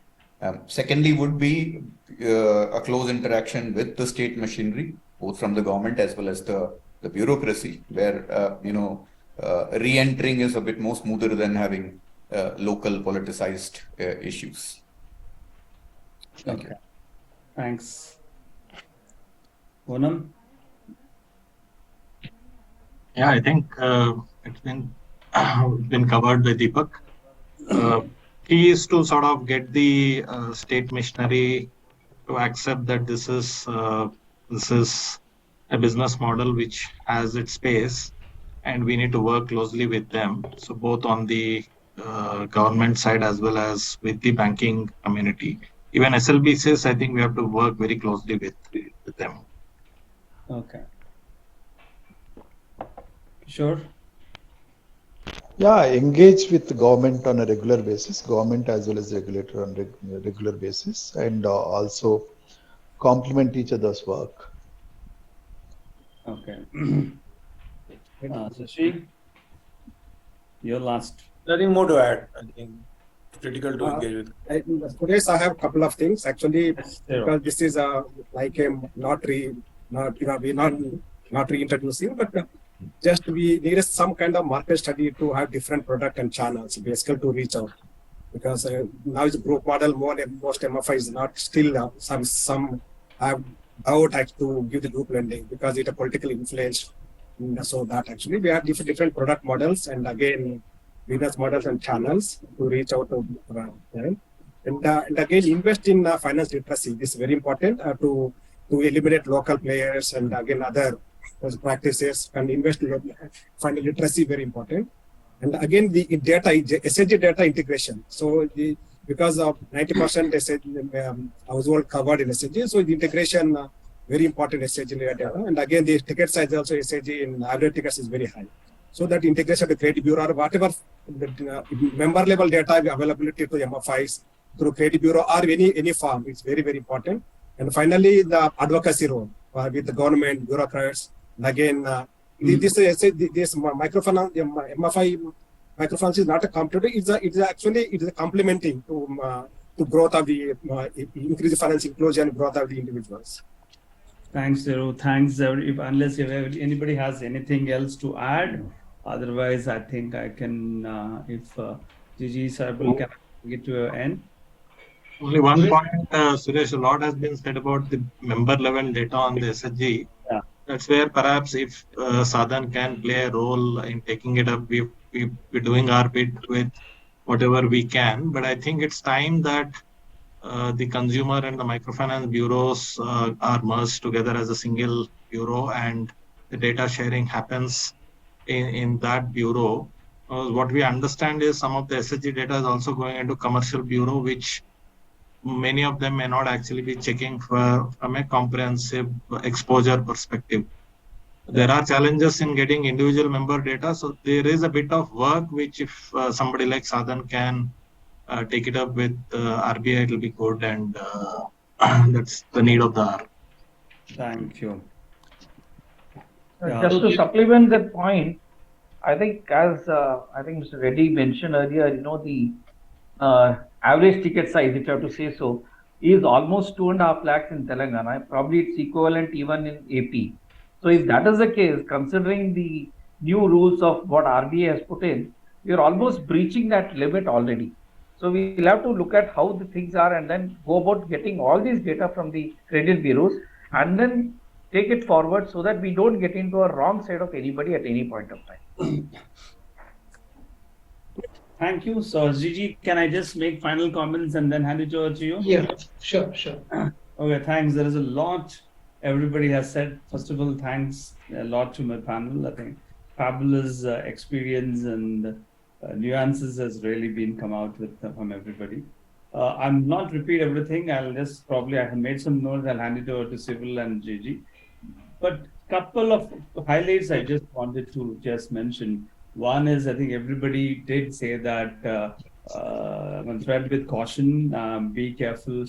Secondly would be a close interaction with the state machinery, both from the government as well as the bureaucracy, where re-entering is a bit more smoother than having local politicized issues. Thank you. Thanks. Onam? Yeah, I think it's been covered by Deepak. Key is to sort of get the state machinery to accept that this is a business model which has its space, and we need to work closely with them. So both on the government side as well as with the banking community. Even SLBCs, I think we have to work very closely with them. Okay. Sure. Yeah, engage with the government on a regular basis, government as well as regulator on a regular basis, and also complement each other's work. Okay. Shashi, your last. Nothing more to add. I think it's critical to engage with. Today I have a couple of things actually, because this is like a not reintroducing, but just we need some kind of market study to have different product and channels basically to reach out, because now it's group model more, most MFI is not still some have doubt to give the group lending because it's a political influence. So that actually we have different product models and again business models and channels to reach out to them. And again invest in finance literacy. This is very important to eliminate local players and again other practices and invest in finance literacy, very important. And again the data SHG data integration. So because of 90% SHG household covered in SHG, so the integration very important SHG data. And again the ticket size also SHG in average tickets is very high. So that integration to credit bureau or whatever the, member level data availability to MFIs through credit bureau or any form, it's very, very important. And finally, the advocacy role with the government, bureaucrats. And again, this microfinance, MFI microfinance is not a competitor. It's actually complementing to growth of the increased finance inclusion, growth of the individuals. Thanks, Zeru. Thanks. Unless anybody has anything else to add, otherwise I think I can. If Gigi Saibul can get to an end. Only one point, Suresh, a lot has been said about the member level data on the SHG. Yeah. That's where perhaps if Sadhan can play a role in taking it up, we're doing our bit with whatever we can. But I think it's time that the consumer and the microfinance bureaus are merged together as a single bureau and the data sharing happens in that bureau. What we understand is some of the SHG data is also going into commercial bureau, which many of them may not actually be checking from a comprehensive exposure perspective. There are challenges in getting individual member data. So there is a bit of work which if somebody like Sadhan can take it up with RBI, it will be good. And that's the need of the hour. Thank you. Just to supplement that point, I think as I think Mr. Reddy mentioned earlier, the average ticket size, if you have to say so, is almost 2.5 lakhs in Telangana. Probably it's equivalent even in AP. So if that is the case, considering the new rules of what RBI has put in, we are almost breaching that limit already. So we'll have to look at how the things are and then go about getting all these data from the credit bureaus and then take it forward so that we don't get into a wrong side of anybody at any point of time. Thank you. So, Gigi, can I just make final comments and then hand it over to you? Yeah, sure. Okay, thanks. There is a lot everybody has said. First of all, thanks a lot to my panel. I think fabulous experience and nuances has really been come out with from everybody. I'm not repeat everything. I'll just probably, I have made some notes. I'll hand it over to Civil and Gigi. But couple of highlights I just wanted to just mention. One is, I think everybody did say that tread with caution, be careful,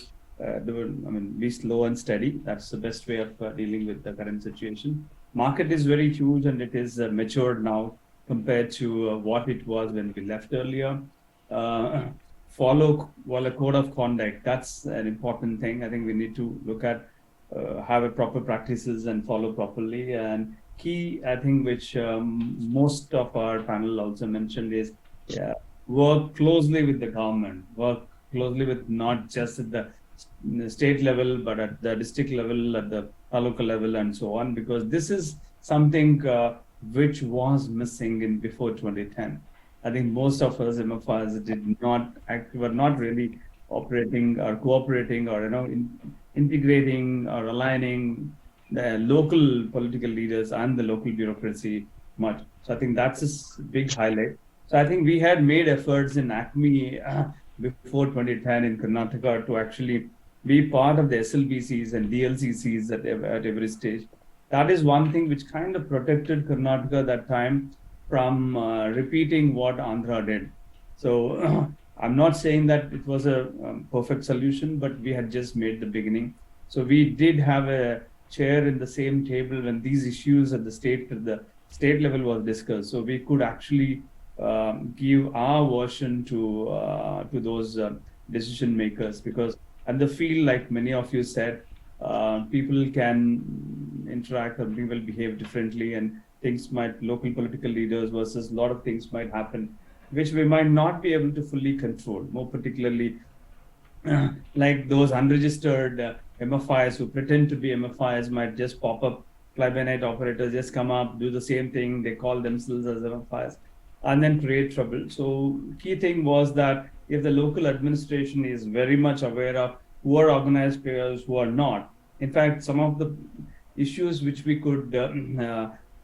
be slow and steady. That's the best way of dealing with the current situation. Market is very huge and it is matured now compared to what it was when we left earlier. Follow a code of conduct. That's an important thing. I think we need to look at have a proper practices and follow properly. And key, I think, which most of our panel also mentioned is work closely with the government, work closely with not just at the state level, but at the district level, at the local level, and so on, because this is something which was missing in before 2010. I think most of us MFIs were not really operating or cooperating or integrating or aligning the local political leaders and the local bureaucracy much. So I think that's a big highlight. So I think we had made efforts in ACME before 2010 in Karnataka to actually be part of the SLBCs and DLCCs at every stage. That is one thing which kind of protected Karnataka that time from repeating what Andhra did. So I'm not saying that it was a perfect solution, but we had just made the beginning. So we did have a chair in the same table when these issues at the state level was discussed. So we could actually give our version to those decision makers, because at the field, like many of you said, people can interact or people behave differently, and local political leaders versus a lot of things might happen, which we might not be able to fully control, more particularly like those unregistered MFIs who pretend to be MFIs might just pop up. Fly-by-night operators just come up, do the same thing. They call themselves as MFIs and then create trouble. So key thing was that if the local administration is very much aware of who are organized players, who are not. In fact, some of the issues which we could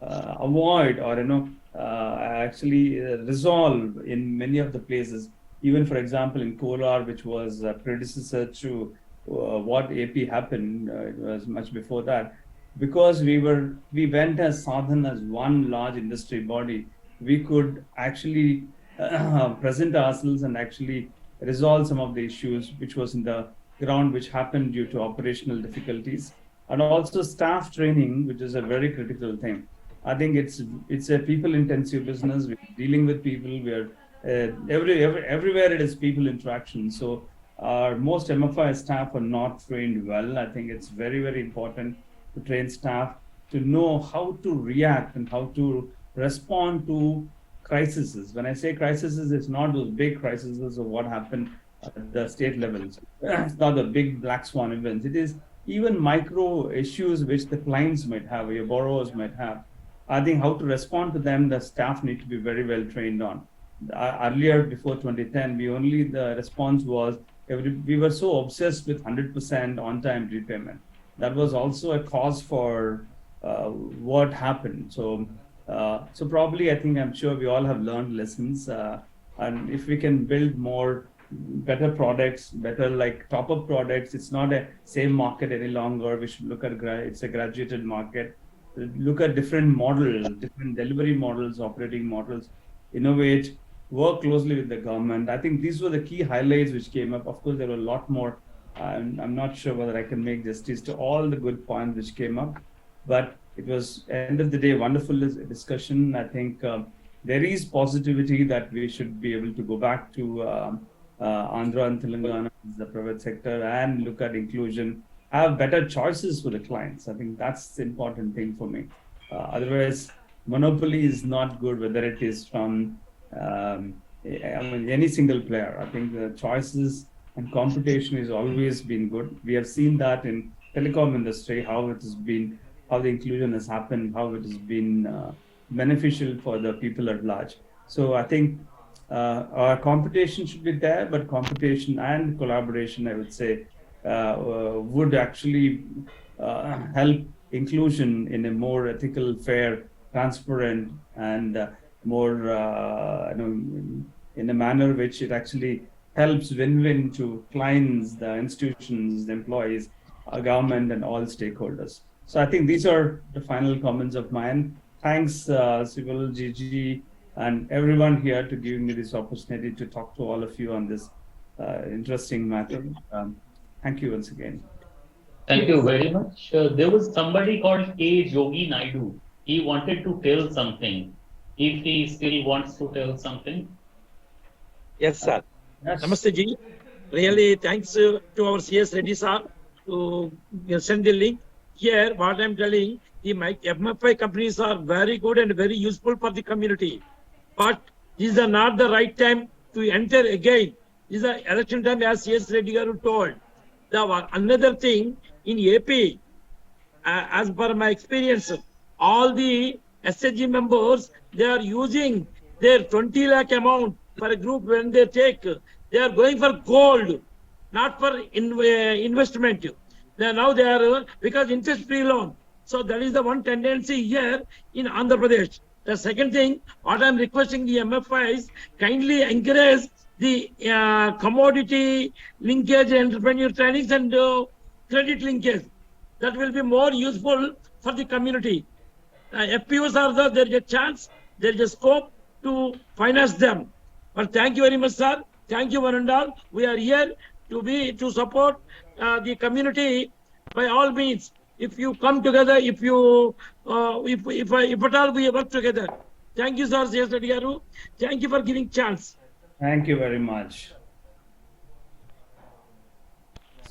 avoid or actually resolve in many of the places, even for example in Kolar, which was a predecessor to what AP happened, it was much before that. Because we went as Sadhan as one large industry body, we could actually present ourselves and actually resolve some of the issues which was in the ground, which happened due to operational difficulties, and also staff training, which is a very critical thing. I think it's a people-intensive business. We're dealing with people. We're everywhere it is people interaction. So our most MFI staff are not trained well. I think it's very, very important to train staff to know how to react and how to respond to crises. When I say crises, it's not those big crises of what happened at the state levels. It's not the big black swan events. It is even micro issues which the clients might have or your borrowers might have. I think how to respond to them, the staff need to be very well trained on. Earlier, before 2010, the response was, we were so obsessed with 100% on-time repayment. That was also a cause for what happened. So probably I'm sure we all have learned lessons. And if we can build better products, better like top-up products, it's not a same market any longer. We should look at it's a graduated market. Look at different models, different delivery models, operating models, innovate, work closely with the government. I think these were the key highlights which came up. Of course, there were a lot more. I'm not sure whether I can make justice to all the good points which came up, but it was, end of the day, wonderful discussion. I think there is positivity that we should be able to go back to Andhra and Telangana, the private sector, and look at inclusion, have better choices for the clients. I think that's the important thing for me. Otherwise, monopoly is not good, whether it is from any single player. I think the choices and competition has always been good. We have seen that in telecom industry, how the inclusion has happened, how it has been beneficial for the people at large. So I think our competition should be there, but competition and collaboration, I would say, would actually help inclusion in a more ethical, fair, transparent, and more in a manner which it actually helps win-win to clients, the institutions, the employees, our government, and all stakeholders. So I think these are the final comments of mine. Thanks, Sival, Gigi, and everyone here to giving me this opportunity to talk to all of you on this interesting matter. Thank you once again. Thank you very much. There was somebody called K. Jogi Naidu. He wanted to tell something. If he still wants to tell something. Yes, sir. Yes. Namaste, Ji. Really, thanks to our CS Reddy sir to send the link. Here, what I'm telling, the MFI companies are very good and very useful for the community. But this is not the right time to enter again. This is the election time, as CS Reddy told. Another thing in AP, as per my experience, all the SHG members, they are using their 20 lakh amount for a group when they take. They are going for gold, not for investment. Now they are, because interest-free loan. So that is the one tendency here in Andhra Pradesh. The second thing, what I am requesting the MFIs, kindly encourage the commodity linkage, entrepreneur trainings, and credit linkage. That will be more useful for the community. FPOs are there is a chance, there is a scope to finance them. But thank you very much, sir. Thank you, one and all. We are here to support the community by all means. If you come together, if at all we work together. Thank you, sir. Thank you for giving chance. Thank you very much.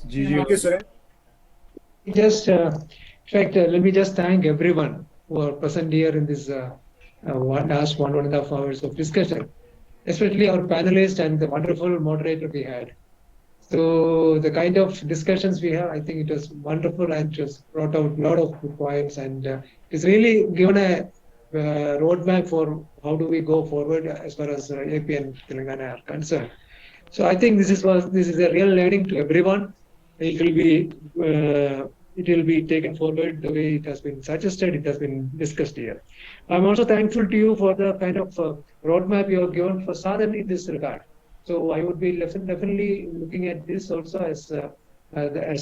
Gigi. Thank you, sir. Just, in fact, let me just thank everyone who are present here in this last 1.5 hours of discussion, especially our panelists and the wonderful moderator we had. So the kind of discussions we have, I think it was wonderful and just brought out a lot of good points, and it's really given a roadmap for how do we go forward as far as AP and Telangana are concerned. So I think this is a real learning to everyone. It will be taken forward the way it has been suggested, it has been discussed here. I'm also thankful to you for the kind of roadmap you have given for Southern in this regard. So I would be definitely looking at this also as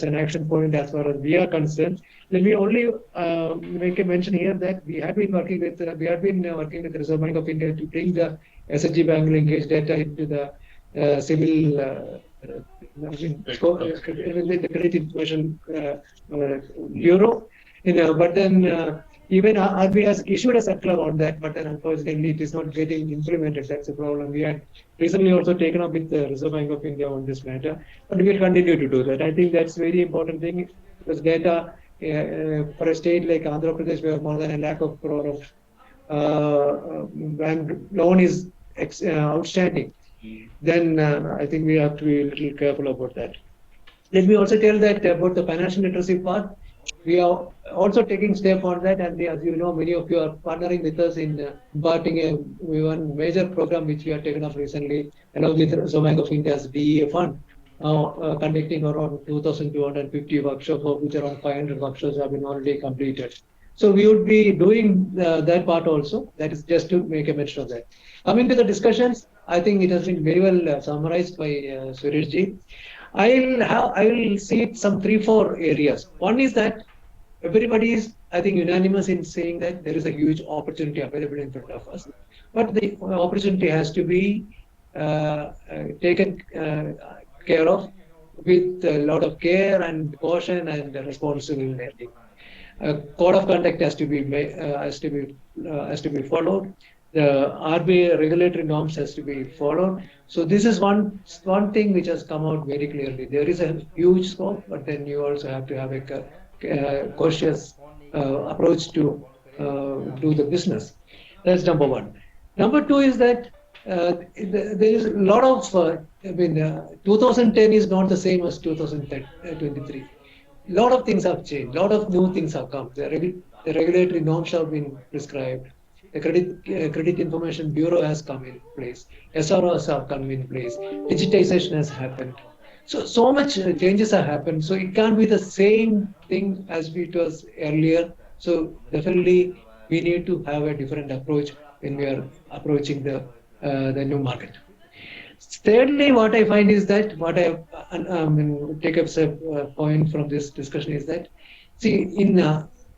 an action point as far as we are concerned. Let me only make a mention here that we have been working with the Reserve Bank of India to bring the SHG bank linkage data into the civil the Credit Information Bureau. But then even RBI has issued a circular on that, but then unfortunately it is not getting implemented. That's a problem. We had recently also taken up with the Reserve Bank of India on this matter, but we will continue to do that. I think that's a very important thing, because data for a state like Andhra Pradesh, where more than 1 lakh of crore of bank loan is outstanding, then I think we have to be a little careful about that. Let me also tell that about the financial literacy part, we are also taking step on that, and as you know, many of you are partnering with us in imparting one major program which we have taken up recently, along with Reserve Bank of India's DEA fund, conducting around 2,250 workshops, of which around 500 workshops have been already completed. So we would be doing that part also. That is just to make a mention of that. Coming to the discussions, I think it has been very well summarized by Sureshji. I will see some 3-4 areas. One is that everybody is, I think, unanimous in saying that there is a huge opportunity available in front of us, but the opportunity has to be taken care of with a lot of care and caution and responsible lending. Code of conduct has to be followed. The RBI regulatory norms has to be followed. So this is one thing which has come out very clearly. There is a huge scope, but then you also have to have a cautious approach to do the business. That's number one. Number two is that there is a lot of 2010 is not the same as 2023. A lot of things have changed. A lot of new things have come. The regulatory norms have been prescribed. The Credit Information Bureau has come in place. SROs have come in place. Digitization has happened. So much changes have happened. So it can't be the same thing as it was earlier. So definitely we need to have a different approach when we are approaching the new market. Thirdly, what I find is that what I take up a point from this discussion is that, see, in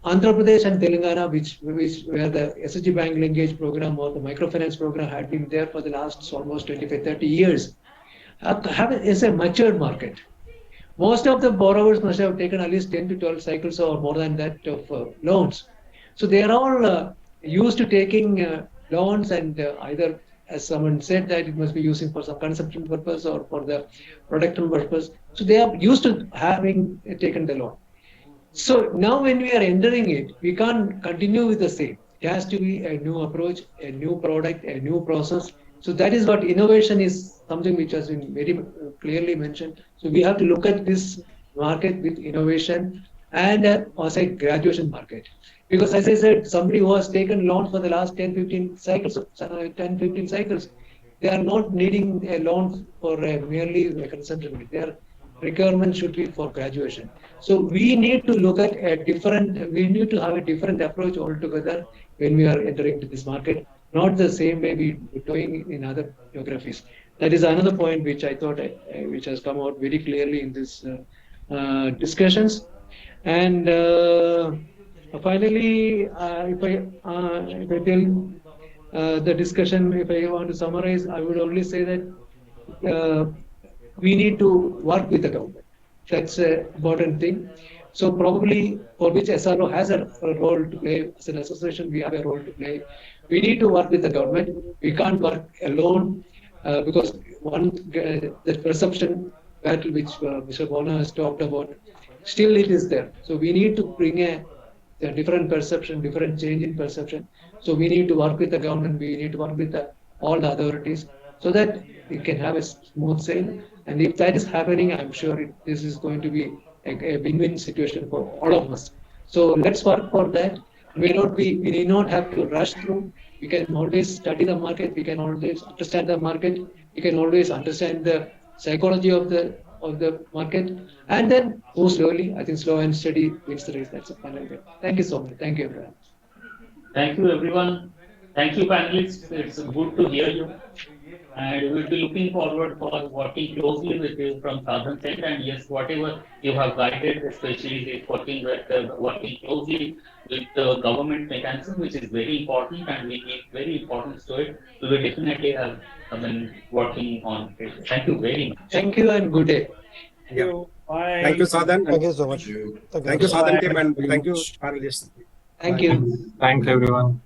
Andhra Pradesh and Telangana, where the SHG bank linkage program or the microfinance program had been there for the last almost 25-30 years, is a matured market. Most of the borrowers must have taken at least 10 to 12 cycles or more than that of loans. So they are all used to taking loans, and either, as someone said, that it must be using for some consumption purpose or for the production purpose. So they are used to having taken the loan. So now when we are entering it, we can't continue with the same. It has to be a new approach, a new product, a new process. So that is what innovation is, something which has been very clearly mentioned. So we have to look at this market with innovation and also a graduation market. Because as I said, somebody who has taken loans for the last 10-15 cycles, they are not needing a loan for merely a consumption. Their requirement should be for graduation. So we need to look at we need to have a different approach altogether when we are entering into this market, not the same way we're doing in other geographies. That is another point which I thought, which has come out very clearly in this discussions. And finally, if I tell the discussion, if I want to summarize, I would only say that we need to work with the government. That's an important thing. So probably for which SRO has a role to play, as an association we have a role to play. We need to work with the government. We can't work alone because the perception battle which Mr. Bona has talked about, still it is there. So we need to bring a different perception, different change in perception. So we need to work with the government. We need to work with all the authorities so that we can have a smooth sail And if that is happening, I'm sure this is going to be a win-win situation for all of us. So let's work for that. We need not have to rush through. We can always study the market. We can always understand the market. We can always understand the psychology of the market, and then go slowly. I think slow and steady wins the race. That's a final bit. Thank you so much. Thank you, everyone. Thank you, everyone. Thank you, panelists. It's good to hear you. And we'll be looking forward for working closely with you from Southern end. And yes, whatever you have guided, especially the working closely with the government mechanism, which is very important, and we give very importance to it. We will definitely have been working on it. Thank you very much. Thank you and good day. Thank you. Bye. Thank you, Sadhan. Thank you so much. Thank you, Sadhan team, and thank you, panelists. Thank you. Thanks, everyone.